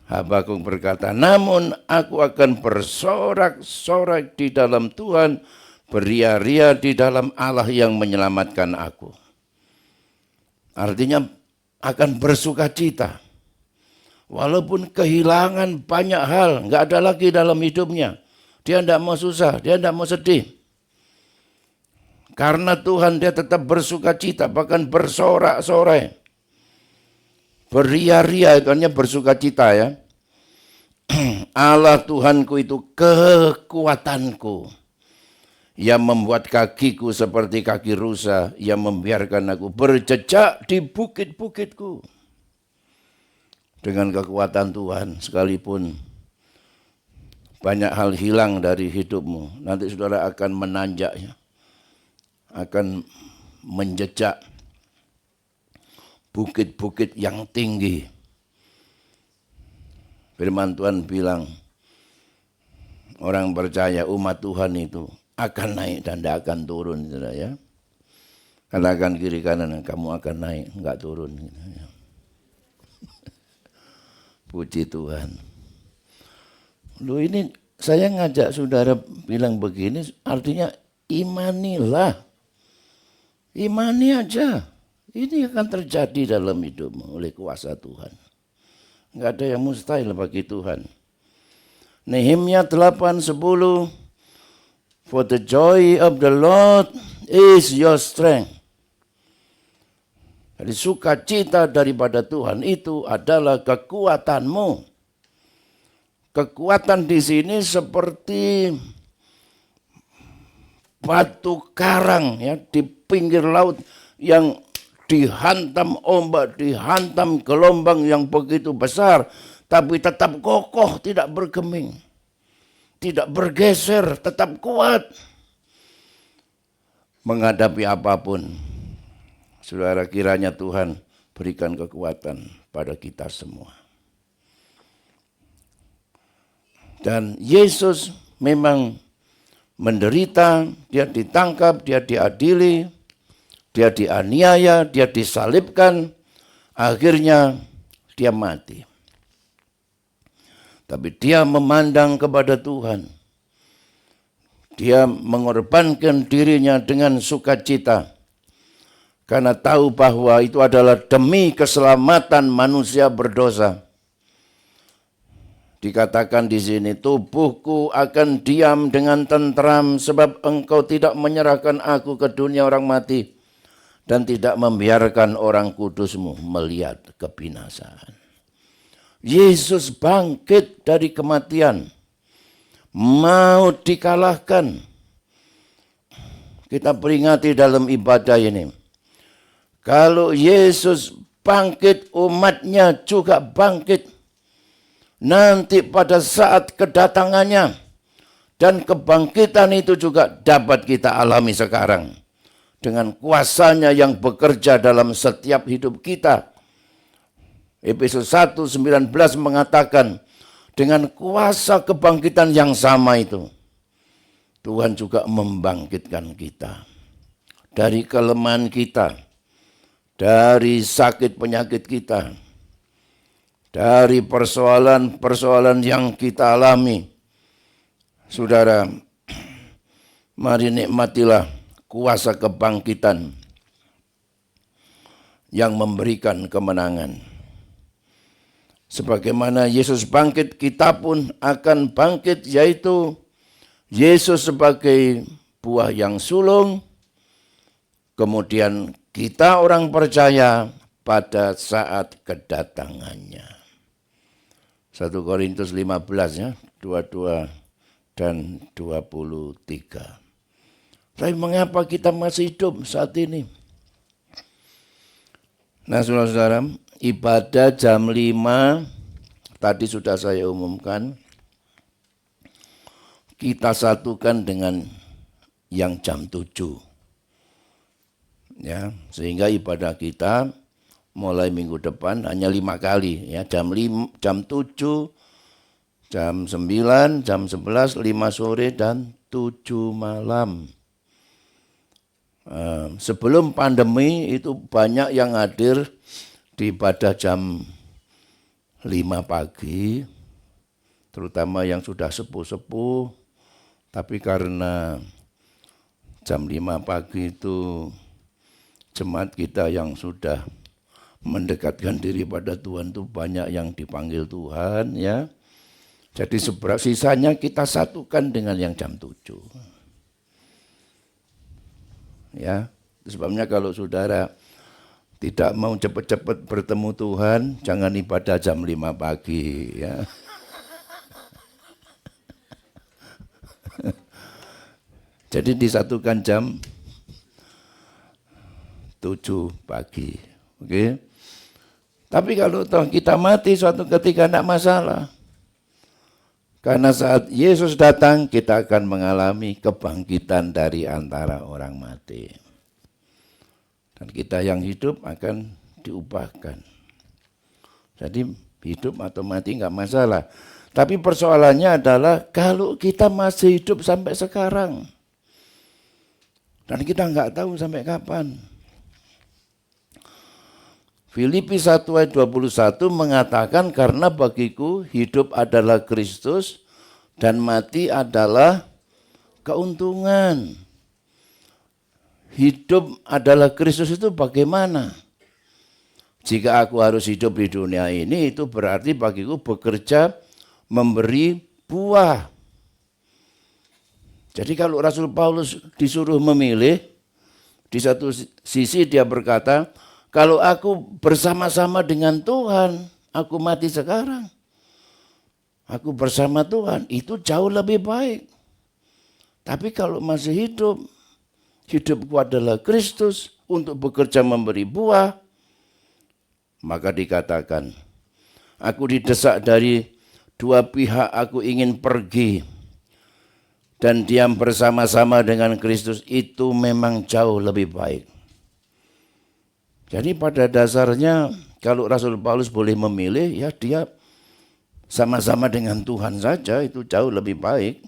Habakuk berkata, namun aku akan bersorak-sorak di dalam Tuhan, beria-ria di dalam Allah yang menyelamatkan aku. Artinya akan bersuka cita. Walaupun kehilangan banyak hal, enggak ada lagi dalam hidupnya. Dia enggak mau susah, dia enggak mau sedih. Karena Tuhan dia tetap bersuka cita, bahkan bersorak-sorai. Beria-ria itu hanya bersuka cita ya. Allah Tuhanku itu kekuatanku. Yang membuat kakiku seperti kaki rusa, yang membiarkan aku berjejak di bukit-bukitku. Dengan kekuatan Tuhan, sekalipun banyak hal hilang dari hidupmu, nanti saudara akan menanjak ya. Akan menjejak bukit-bukit yang tinggi. Firman Tuhan bilang, orang percaya umat Tuhan itu akan naik dan tidak akan turun. Ya. Katakan kiri kanan, kamu akan naik, enggak turun. Ya. Puji Tuhan. Lu ini saya ngajak saudara bilang begini, artinya imanilah. Imani aja. Ini akan terjadi dalam hidupmu oleh kuasa Tuhan. Enggak ada yang mustahil bagi Tuhan. Nehemia 8:10, for the joy of the Lord is your strength. Jadi sukacita daripada Tuhan itu adalah kekuatanmu. Kekuatan di sini seperti batu karang ya di pinggir laut yang dihantam ombak, dihantam gelombang yang begitu besar, tapi tetap kokoh, tidak bergeming, tidak bergeser, tetap kuat menghadapi apapun. Saudara, kiranya Tuhan berikan kekuatan pada kita semua. Dan Yesus memang menderita, dia ditangkap, dia diadili, dia dianiaya, dia disalibkan, akhirnya dia mati. Tapi dia memandang kepada Tuhan. Dia mengorbankan dirinya dengan sukacita. Karena tahu bahwa itu adalah demi keselamatan manusia berdosa. Dikatakan di sini, tubuhku akan diam dengan tentram sebab engkau tidak menyerahkan aku ke dunia orang mati dan tidak membiarkan orang kudusmu melihat kebinasaan. Yesus bangkit dari kematian, mau dikalahkan. Kita peringati dalam ibadah ini. Kalau Yesus bangkit, umatnya juga bangkit. Nanti pada saat kedatangannya dan kebangkitan itu juga dapat kita alami sekarang. Dengan kuasanya yang bekerja dalam setiap hidup kita. Efesus 1:19 mengatakan, dengan kuasa kebangkitan yang sama itu, Tuhan juga membangkitkan kita. Dari kelemahan kita, dari sakit penyakit kita, dari persoalan-persoalan yang kita alami. Saudara, mari nikmatilah kuasa kebangkitan yang memberikan kemenangan. Sebagaimana Yesus bangkit, kita pun akan bangkit, yaitu Yesus sebagai buah yang sulung, kemudian kita orang percaya pada saat kedatangannya. 1 Korintus 15 ya, 22 dan 23. Tapi mengapa kita masih hidup saat ini? Nah saudara-saudara, ibadah jam 5 tadi sudah saya umumkan. Kita satukan dengan yang jam 7. Ya, sehingga ibadah kita mulai minggu depan hanya 5 kali ya, jam 7, jam 9, jam 11, 5 sore dan 7 malam. Sebelum pandemi itu banyak yang hadir di ibadah jam 5 pagi, terutama yang sudah sepuh-sepuh, tapi karena jam 5 pagi itu jemaat kita yang sudah mendekatkan diri pada Tuhan itu banyak yang dipanggil Tuhan ya. Jadi sisanya kita satukan dengan yang jam 7. Ya, sebabnya kalau saudara tidak mau cepat-cepat bertemu Tuhan, jangan ibadah jam 5 pagi ya. Jadi disatukan jam 7 pagi. Oke. Tapi kalau toh kita mati suatu ketika tidak masalah. Karena saat Yesus datang kita akan mengalami kebangkitan dari antara orang mati. Dan kita yang hidup akan diubahkan. Jadi hidup atau mati enggak masalah. Tapi persoalannya adalah kalau kita masih hidup sampai sekarang. Dan kita enggak tahu sampai kapan. Filipi 1 ayat 21 mengatakan karena bagiku hidup adalah Kristus dan mati adalah keuntungan. Hidup adalah Kristus itu bagaimana? Jika aku harus hidup di dunia ini itu berarti bagiku bekerja memberi buah. Jadi kalau Rasul Paulus disuruh memilih, di satu sisi dia berkata, kalau aku bersama-sama dengan Tuhan, aku mati sekarang. Aku bersama Tuhan, itu jauh lebih baik. Tapi kalau masih hidup, hidupku adalah Kristus untuk bekerja memberi buah, maka dikatakan, aku didesak dari dua pihak, aku ingin pergi dan diam bersama-sama dengan Kristus, itu memang jauh lebih baik. Jadi pada dasarnya kalau Rasul Paulus boleh memilih, ya dia sama-sama dengan Tuhan saja, itu jauh lebih baik.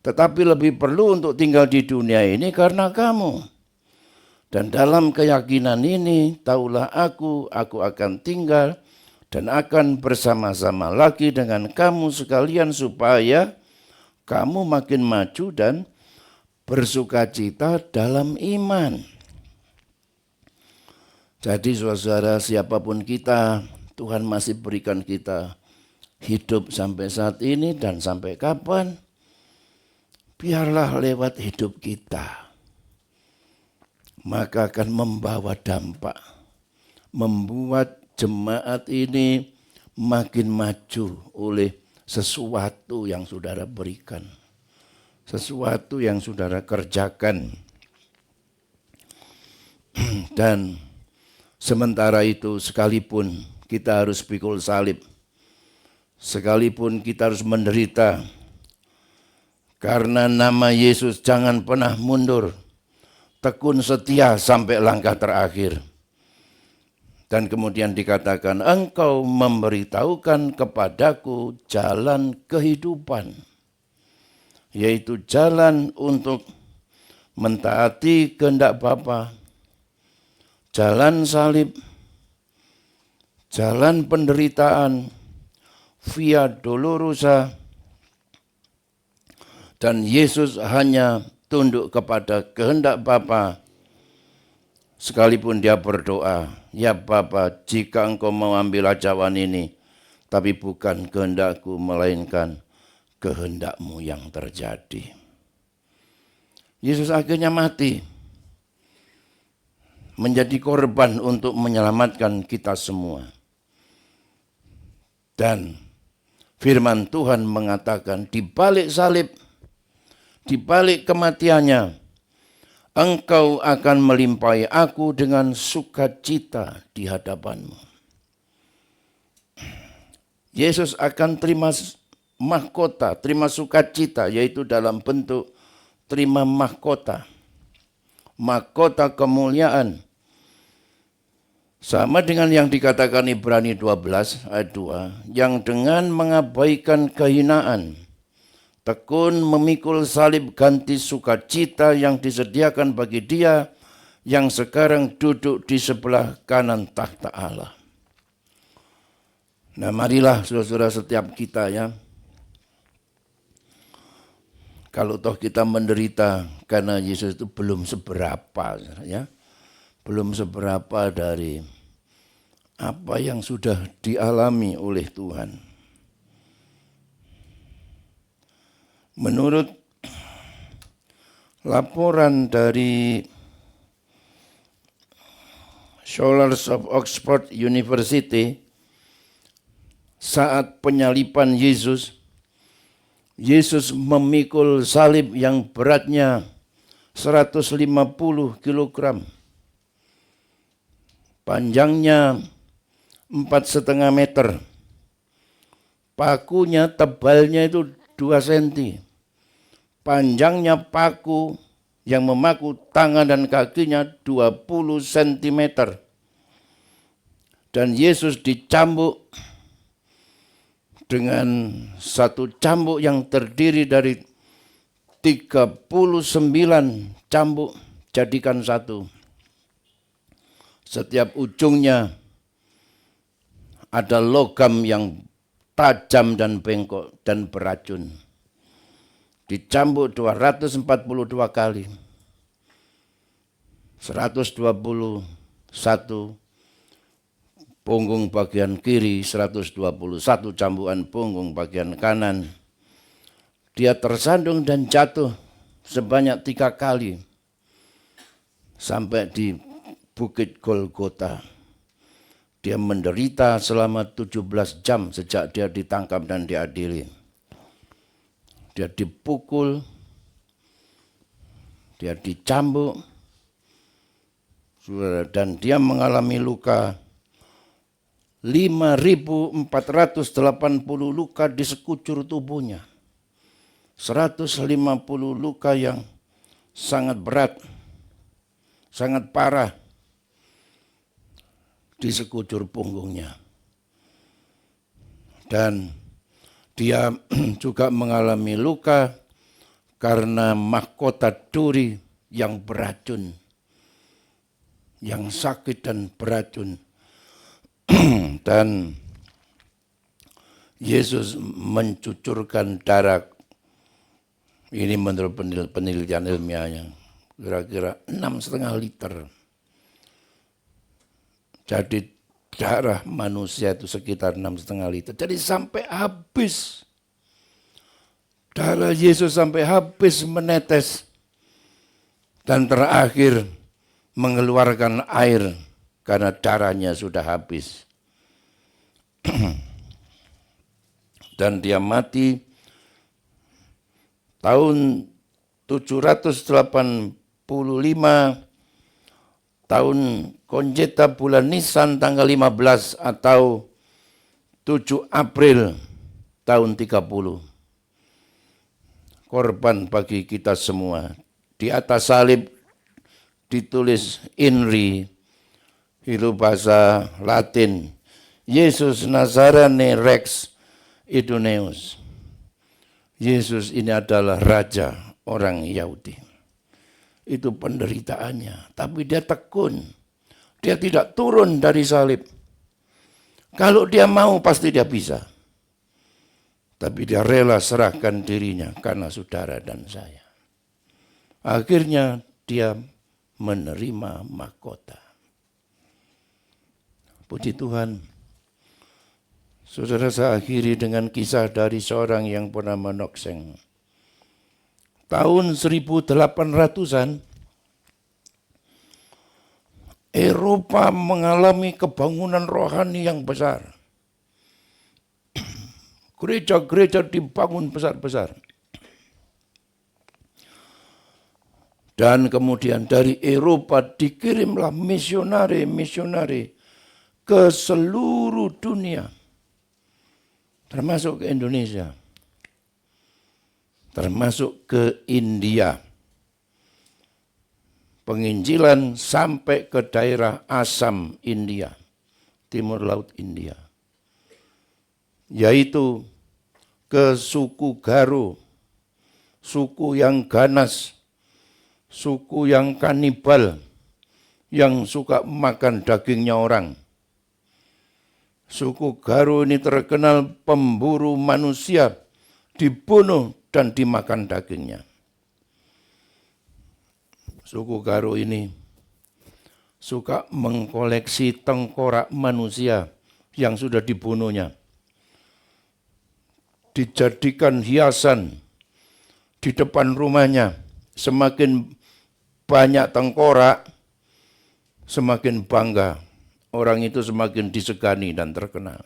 Tetapi lebih perlu untuk tinggal di dunia ini karena kamu. Dan dalam keyakinan ini, taulah aku akan tinggal dan akan bersama-sama lagi dengan kamu sekalian supaya kamu makin maju dan bersukacita dalam iman. Jadi saudara, siapapun kita, Tuhan masih berikan kita hidup sampai saat ini dan sampai kapan, biarlah lewat hidup kita, maka akan membawa dampak, membuat jemaat ini makin maju oleh sesuatu yang saudara berikan, sesuatu yang saudara kerjakan. Dan sementara itu sekalipun kita harus pikul salib, sekalipun kita harus menderita, karena nama Yesus jangan pernah mundur, tekun setia sampai langkah terakhir. Dan kemudian dikatakan, engkau memberitahukan kepadaku jalan kehidupan, yaitu jalan untuk mentaati kehendak Bapa, jalan salib, jalan penderitaan, via dolorosa, dan Yesus hanya tunduk kepada kehendak Bapa. Sekalipun dia berdoa, ya Bapa, jika engkau mau ambil ajawan ini, Tapi bukan kehendakku, melainkan kehendakmu yang terjadi. Yesus akhirnya mati, menjadi korban untuk menyelamatkan kita semua. Dan firman Tuhan mengatakan di balik salib, di balik kematiannya, engkau akan melimpahi aku dengan sukacita di hadapanmu. Yesus akan terima mahkota, terima sukacita, yaitu dalam bentuk terima mahkota. Mahkota kemuliaan. Sama dengan yang dikatakan Ibrani 12 ayat 2, yang dengan mengabaikan kehinaan, tekun memikul salib ganti sukacita yang disediakan bagi Dia yang sekarang duduk di sebelah kanan takhta Allah. Nah, marilah saudara-saudara setiap kita ya, kalau toh kita menderita karena Yesus itu belum seberapa ya. Belum seberapa dari apa yang sudah dialami oleh Tuhan. Menurut laporan dari Scholars of Oxford University, saat penyaliban Yesus memikul salib yang beratnya 150 kilogram. Panjangnya 4,5 meter. Pakunya tebalnya itu 2 cm. Panjangnya paku yang memaku tangan dan kakinya 20 cm. Dan Yesus dicambuk dengan satu cambuk yang terdiri dari 39 cambuk jadikan satu. Setiap ujungnya ada logam yang tajam dan bengkok dan beracun. Dicambuk 242 kali. 121 punggung bagian kiri, 121 cambukan punggung bagian kanan. Dia tersandung dan jatuh sebanyak 3 kali sampai di Bukit Golgota. Dia menderita selama 17 jam sejak dia ditangkap dan diadili. Dia dipukul, dia dicambuk, dan dia mengalami luka 5.480 luka di sekujur tubuhnya. 150 luka yang sangat berat, sangat parah di sekujur punggungnya. Dan dia juga mengalami luka karena mahkota duri yang beracun, yang sakit dan beracun. Dan Yesus mencucurkan darah, ini menurut penelitian ilmiahnya, kira-kira 6,5 liter. Jadi darah manusia itu sekitar 6,5 liter. Jadi sampai habis. Darah Yesus sampai habis menetes. Dan terakhir mengeluarkan air karena darahnya sudah habis. Dan dia mati tahun 785 tahun Konjeta bulan Nisan tanggal 15 atau 7 April tahun 30. Korban bagi kita semua. Di atas salib ditulis INRI, itu bahasa Latin, Yesus Nazarene Rex Idoneus. Yesus ini adalah raja orang Yahudi. Itu penderitaannya, tapi dia tekun. Dia tidak turun dari salib. Kalau dia mau pasti dia bisa. Tapi dia rela serahkan dirinya karena saudara dan saya. Akhirnya dia menerima mahkota. Puji Tuhan, Saudara, saya akhiri dengan kisah dari seorang yang pernah menokseng. Tahun 1800-an, Eropa mengalami kebangunan rohani yang besar. Gereja-gereja dibangun besar-besar. Dan kemudian dari Eropa dikirimlah misionari-misionari ke seluruh dunia, termasuk ke Indonesia, termasuk ke India. Penginjilan sampai ke daerah Assam, India, timur laut India, yaitu ke suku Garo, suku yang ganas, suku yang kanibal, yang suka makan dagingnya orang. Suku Garo ini terkenal pemburu manusia, dibunuh dan dimakan dagingnya. Suku Garo ini suka mengkoleksi tengkorak manusia yang sudah dibunuhnya, dijadikan hiasan di depan rumahnya. Semakin banyak tengkorak, semakin bangga. Orang itu semakin disegani dan terkenal.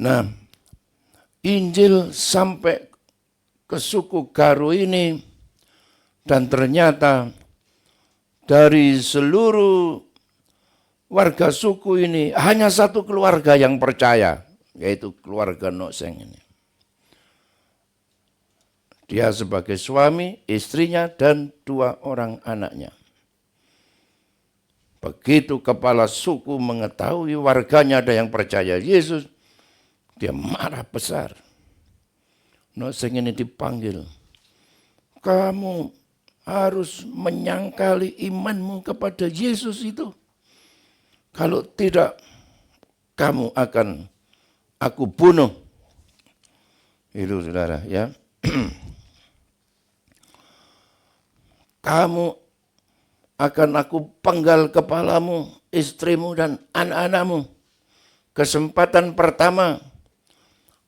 Nah, Injil sampai ke suku Garo ini, dan ternyata dari seluruh warga suku ini hanya satu keluarga yang percaya, yaitu keluarga Nokseng ini. Dia sebagai suami, istrinya, dan 2 orang anaknya. Begitu kepala suku mengetahui warganya ada yang percaya Yesus, dia marah besar. Nokseng ini dipanggil. Kamu harus menyangkali imanmu kepada Yesus itu. Kalau tidak, kamu akan aku bunuh. Itu saudara ya. Kamu akan aku penggal kepalamu, istrimu dan anak-anakmu. Kesempatan pertama,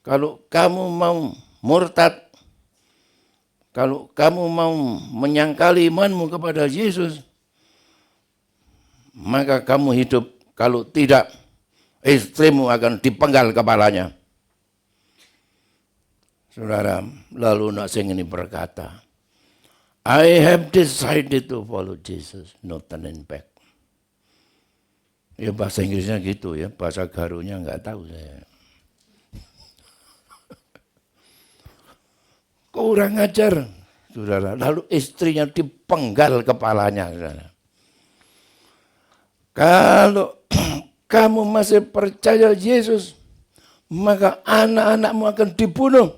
kalau kamu mau murtad, kalau kamu mau menyangkali imanmu kepada Yesus, maka kamu hidup. Kalau tidak, istrimu akan dipenggal kepalanya. Saudara, lalu Nokseng ini berkata, I have decided to follow Jesus, no turning back. Ya bahasa Inggrisnya gitu ya, bahasa Garunya enggak tahu saya. Kurang ajar, saudara. Lalu istrinya dipenggal kepalanya, saudara. Kalau kamu masih percaya Yesus, maka anak-anakmu akan dibunuh.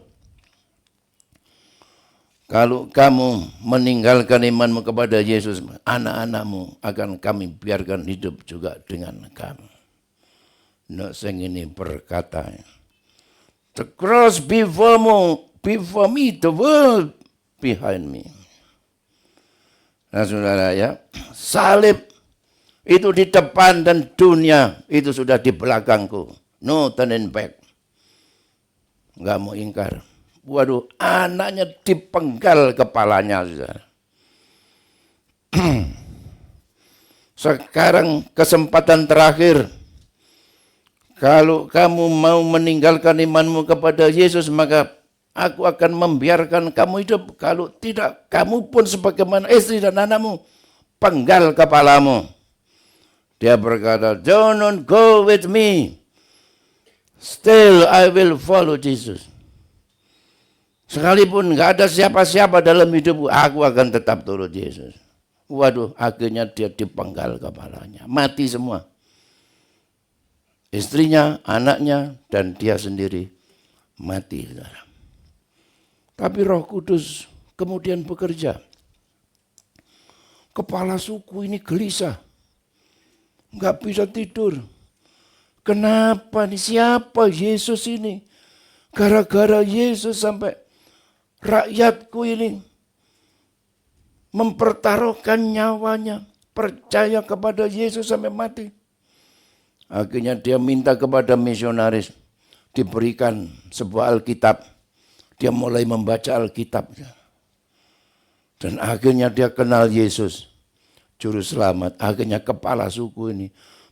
Kalau kamu meninggalkan imanmu kepada Yesus, anak-anakmu akan kami biarkan hidup juga dengan kamu. Nokseng ini berkata, the cross before me, the world behind me. Nah saudara ya, salib itu di depan dan dunia itu sudah di belakangku. No turning back. Enggak mau ingkar. Waduh, anaknya dipenggal kepalanya. Sekarang kesempatan terakhir. Kalau kamu mau meninggalkan imanmu kepada Yesus, maka aku akan membiarkan kamu hidup. Kalau tidak, kamu pun sebagaimana istri dan anakmu, penggal kepalamu. Dia berkata, don't go with me. Still I will follow Jesus. Sekalipun nggak ada siapa-siapa dalam hidupku, aku akan tetap turut Yesus. Waduh, akhirnya dia dipenggal kepalanya. Mati semua. Istrinya, anaknya, dan dia sendiri mati. Tapi Roh Kudus kemudian bekerja. Kepala suku ini gelisah. Nggak bisa tidur. Kenapa nih? Siapa Yesus ini? Gara-gara Yesus sampai rakyatku ini mempertaruhkan nyawanya, percaya kepada Yesus sampai mati. Akhirnya dia minta kepada misionaris diberikan sebuah Alkitab. Dia mulai membaca Alkitab. Dan akhirnya dia kenal Yesus, Juru Selamat. Akhirnya kepala suku ini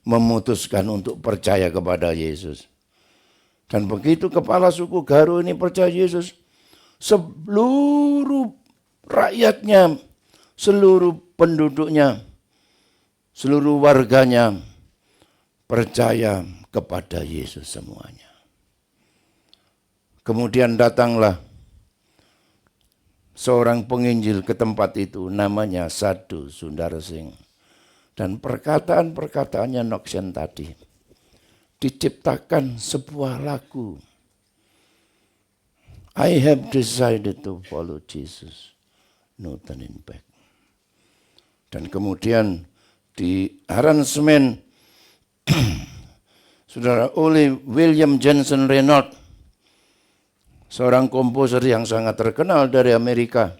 memutuskan untuk percaya kepada Yesus. Dan begitu kepala suku Garu ini percaya Yesus, seluruh rakyatnya, seluruh penduduknya, seluruh warganya percaya kepada Yesus semuanya. Kemudian datanglah seorang penginjil ke tempat itu, namanya Sadhu Sundarsingh. Dan perkataan-perkataannya Noksen tadi diciptakan sebuah lagu. I have decided to follow Jesus, no turning back. Dan kemudian di aransemen Saudara oleh William Jensen Reynolds, seorang komposer yang sangat terkenal dari Amerika.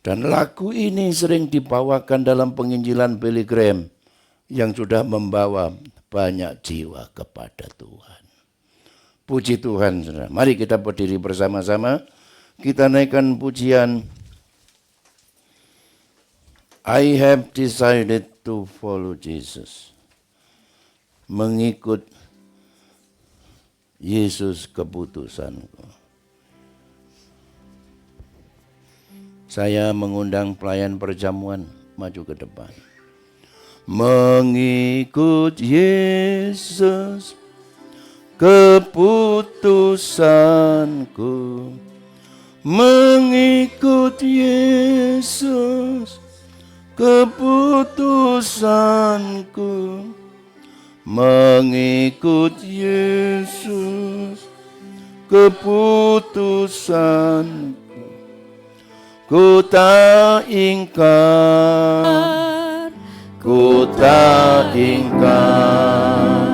Dan lagu ini sering dibawakan dalam penginjilan Billy Graham yang sudah membawa banyak jiwa kepada Tuhan. Puji Tuhan, saudara. Mari kita berdiri bersama-sama. Kita naikkan pujian I have decided to follow Jesus. Mengikut Yesus keputusanku. Saya mengundang pelayan perjamuan maju ke depan. Mengikut Yesus keputusanku. Mengikut Yesus keputusanku. Mengikut Yesus keputusanku. Ku tak ingkar, ku tak ingkar.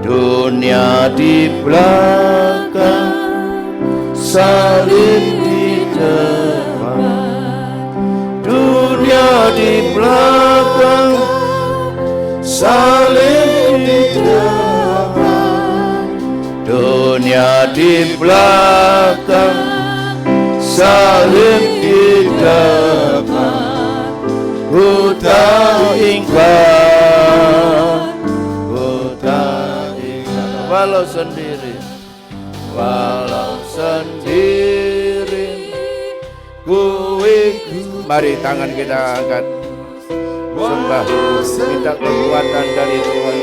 Dunia di belakang, salib di depan. Dunia di belakang, salib di depan. Dunia di belakang, salib di depan. Ku tak ingkar, ku tak ingkar. Walau sendiri, walau sendiri, ku ikut. Mari tangan kita angkat, sembah, minta kekuatan dari Tuhan.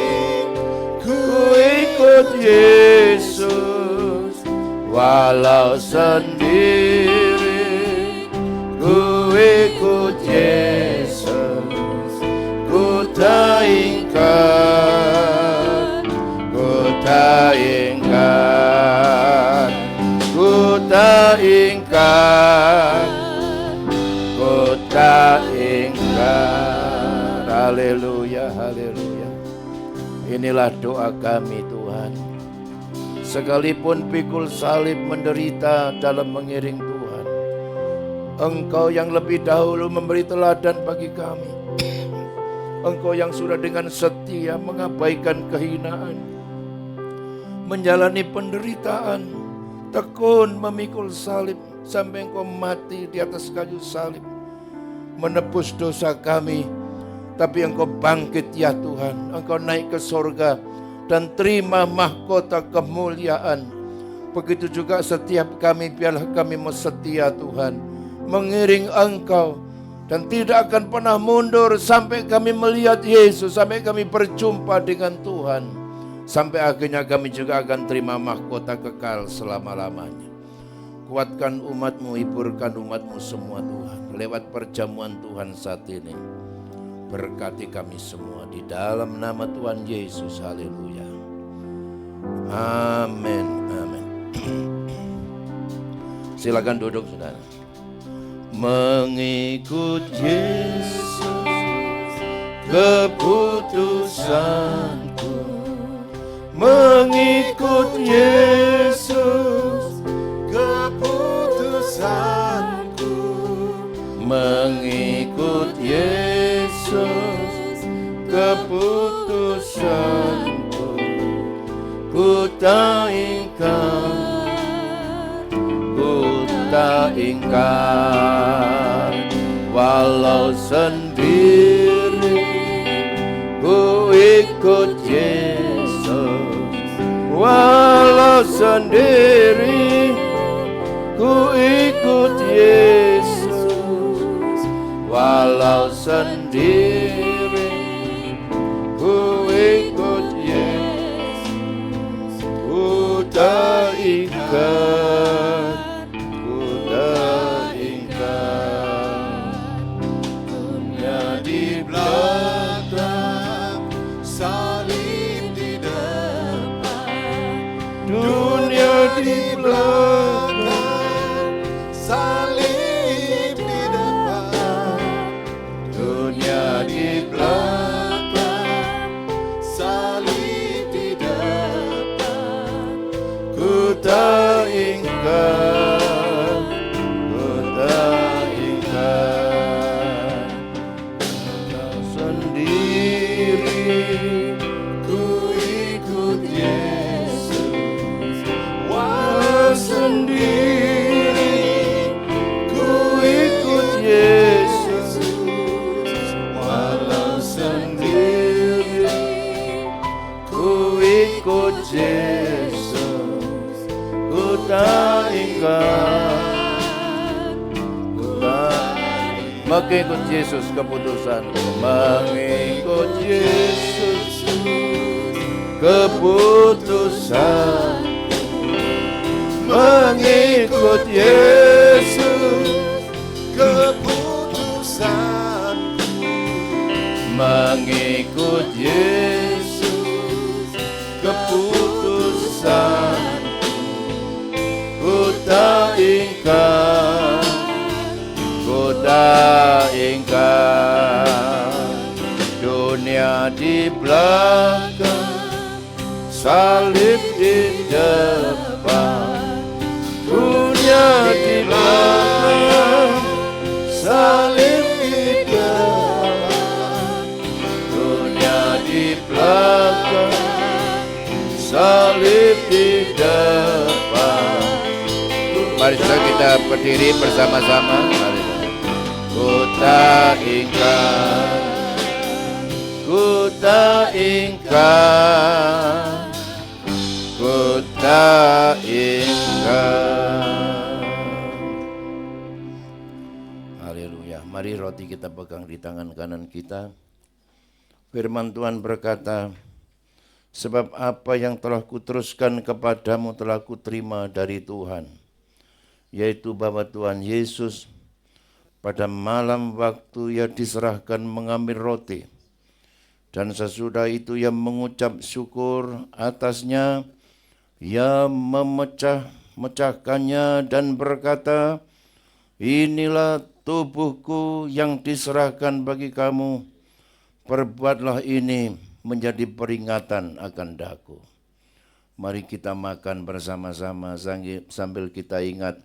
Ku ikut Yesus, walau sendiri, ku ikut Yesus. Ku tak ingkar, ku tak ingkar, ku tak ingkar, ku tak ingkar. Haleluya, haleluya. Inilah doa kami Tuhan. Sekalipun pikul salib menderita dalam mengiring Tuhan, Engkau yang lebih dahulu memberi teladan bagi kami. Engkau yang sudah dengan setia mengabaikan kehinaan, menjalani penderitaan, tekun memikul salib sampai Engkau mati di atas kayu salib, menebus dosa kami. Tapi Engkau bangkit ya Tuhan, Engkau naik ke surga dan terima mahkota kemuliaan. Begitu juga setiap kami, biarlah kami mau setia Tuhan, mengiring Engkau dan tidak akan pernah mundur sampai kami melihat Yesus, sampai kami berjumpa dengan Tuhan, sampai akhirnya kami juga akan terima mahkota kekal selama-lamanya. Kuatkan umat-Mu, hiburkan umat-Mu semua Tuhan, lewat perjamuan Tuhan saat ini. Berkati kami semua di dalam nama Tuhan Yesus. Haleluya. Amin. Amin. Silakan duduk saudara. Mengikut Yesus keputusanku. Mengikut Yesus keputusanku. Mengikut Yesus keputusanku. urusanku, ku tak ingkar, walau sendiri ku ikut Yesus, walau sendiri ku ikut Yesus, walau sendiri ku ikut Yesus, ku tak ingkar, ku tak ingkar, dunia di belakang, salib di depan, dunia di belakang, salib di depan, dunia di belakang, salib di depan, ku tak ingkar, ku tak ingkar, tak sendiri ku ikut Yesus, walau sendiri ku ikut Yesus, walau sendiri ku ikut Yesus, ku tak ingkar, ku tak mengikut Yesus keputusan, mengikut Yesus keputusan, mengikut Yesus keputusan, mengikut Yesus keputusan, ku tak ingkar, ku tak ingkar, dunia di belakang, salib di depan, dunia di belakang, salib di depan, dunia di belakang, salib di depan. Mari kita berdiri bersama-sama. Ku tak ingkar, ku tak ingkar, ku tak ingkar. Haleluya. Mari roti kita pegang di tangan kanan kita. Firman Tuhan berkata, sebab apa yang telah kuteruskan kepadamu telah kuterima dari Tuhan, yaitu bahwa Tuhan Yesus pada malam waktu ia diserahkan mengambil roti, dan sesudah itu ia mengucap syukur atasnya, ia memecahkannya dan berkata, inilah tubuhku yang diserahkan bagi kamu, perbuatlah ini menjadi peringatan akan daku. Mari kita makan bersama-sama sambil kita ingat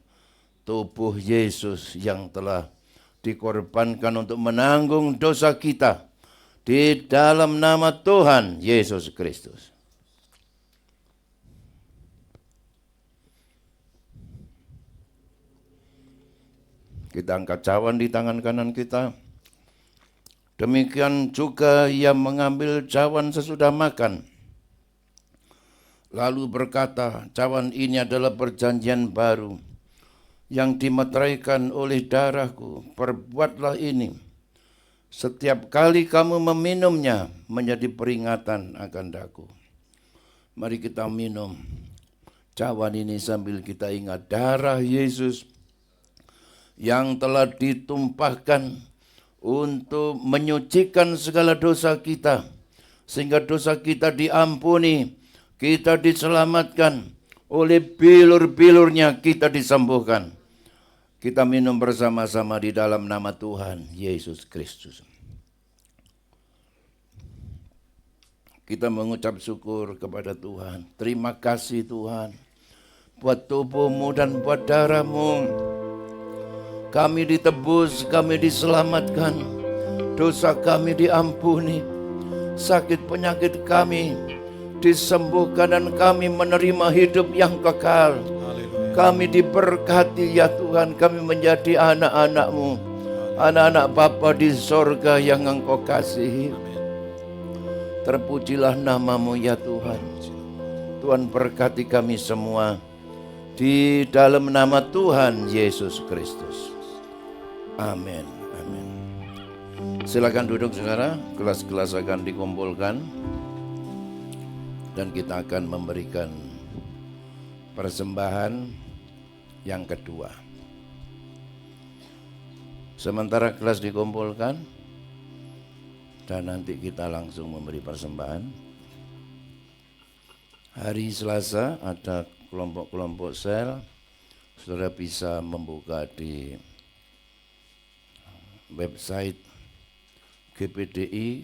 tubuh Yesus yang telah dikorbankan untuk menanggung dosa kita di dalam nama Tuhan Yesus Kristus. Kita angkat cawan di tangan kanan kita. Demikian juga ia mengambil cawan sesudah makan, lalu berkata, cawan ini adalah perjanjian baru yang dimeteraikan oleh darahku, perbuatlah ini setiap kali kamu meminumnya menjadi peringatan akan daku. Mari kita minum cawan ini sambil kita ingat darah Yesus yang telah ditumpahkan untuk menyucikan segala dosa kita, sehingga dosa kita diampuni, kita diselamatkan, oleh bilur-bilurnya kita disembuhkan. Kita minum bersama-sama di dalam nama Tuhan Yesus Kristus. Kita mengucap syukur kepada Tuhan. Terima kasih Tuhan buat tubuhmu dan buat darahmu. Kami ditebus, kami diselamatkan, dosa kami diampuni, sakit penyakit kami disembuhkan dan kami menerima hidup yang kekal. Kami diberkati ya Tuhan, kami menjadi anak-anak-Mu, anak-anak Bapa di sorga yang Engkau kasihi. Terpujilah nama-Mu ya Tuhan. Tuhan berkati kami semua di dalam nama Tuhan Yesus Kristus. Amin. Amin. Silakan duduk saudara, kelas-kelas akan dikumpulkan dan kita akan memberikan persembahan yang kedua. Sementara kelas dikumpulkan dan nanti kita langsung memberi persembahan. Hari Selasa ada kelompok-kelompok sel. Saudara bisa membuka di website GPDI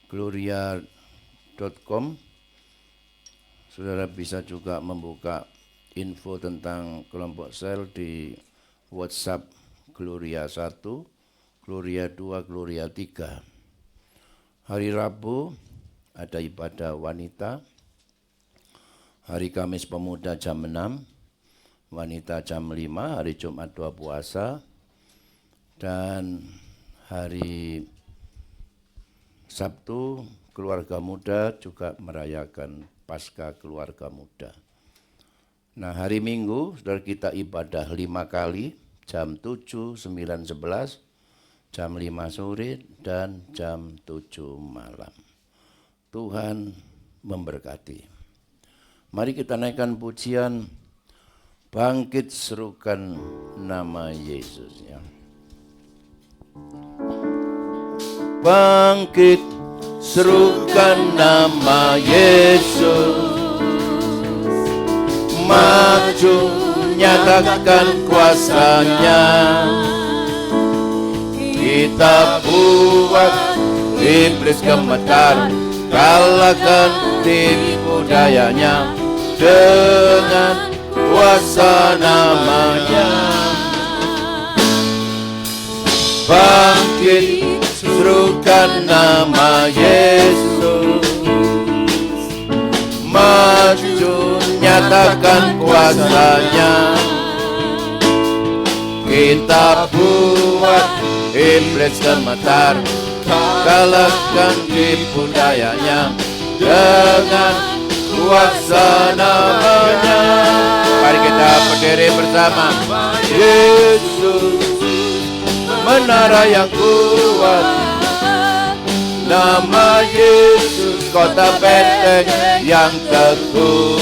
gloria.com. Saudara bisa juga membuka info tentang kelompok sel di WhatsApp Gloria 1, Gloria 2, Gloria 3. Hari Rabu ada ibadah wanita. Hari Kamis pemuda jam 6, wanita jam 5, hari Jumat doa puasa. Dan hari Sabtu keluarga muda juga merayakan Paskah keluarga muda. Nah, hari Minggu saudara kita ibadah 5 kali, jam 7, 9, 11, jam 5 sore dan jam 7 malam. Tuhan memberkati. Mari kita naikkan pujian Bangkit Serukan Nama Yesus ya. Bangkit serukan nama Yesus, maju nyatakan kuasanya. Kita buat iblis gemetar, kalahkan tipu dayanya dengan kuasa namanya. Bangkit serukan nama Yesus, maju nyatakan kuasanya. Kita buat iblis gemetar, kalahkan tipu dayanya dengan kuasa namanya. Mari kita berdiri bersama. Yesus menara yang kuat, nama Yesus kota benteng yang teguh.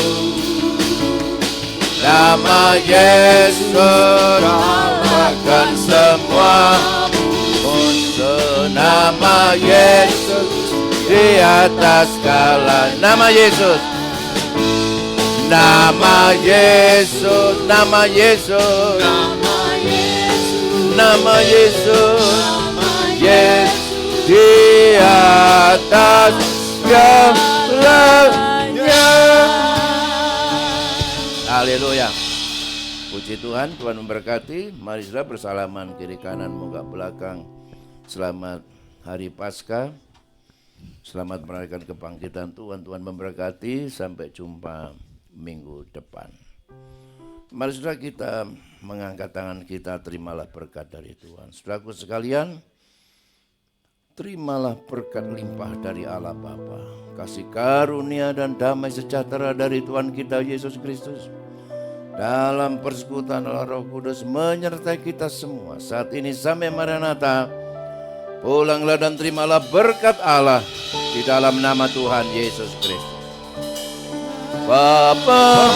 Nama Yesus kalahkan semua musuh. Nama Yesus di atas segala. Nama Yesus, nama Yesus, nama Yesus, nama Yesus, Yesus di atas segalanya. Haleluya. Puji Tuhan, Tuhan memberkati. Mari saudara bersalaman kiri kanan muka belakang. Selamat hari Paskah. Selamat merayakan kebangkitan Tuhan. Tuhan memberkati. Sampai jumpa minggu depan. Mari saudara kita mengangkat tangan kita, terimalah berkat dari Tuhan. Saudaraku sekalian, terimalah berkat limpah dari Allah Bapa, kasih karunia dan damai sejahtera dari Tuhan kita Yesus Kristus, dalam persekutuan Allah Roh Kudus menyertai kita semua saat ini sampai Maranatha. Pulanglah dan terimalah berkat Allah di dalam nama Tuhan Yesus Kristus. Bapa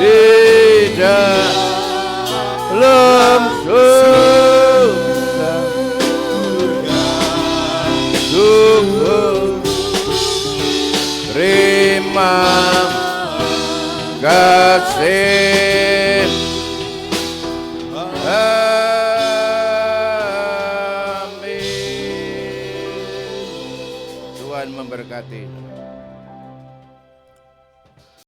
di dalam surga, sungguh terima kasih. Amin. Tuhan memberkati.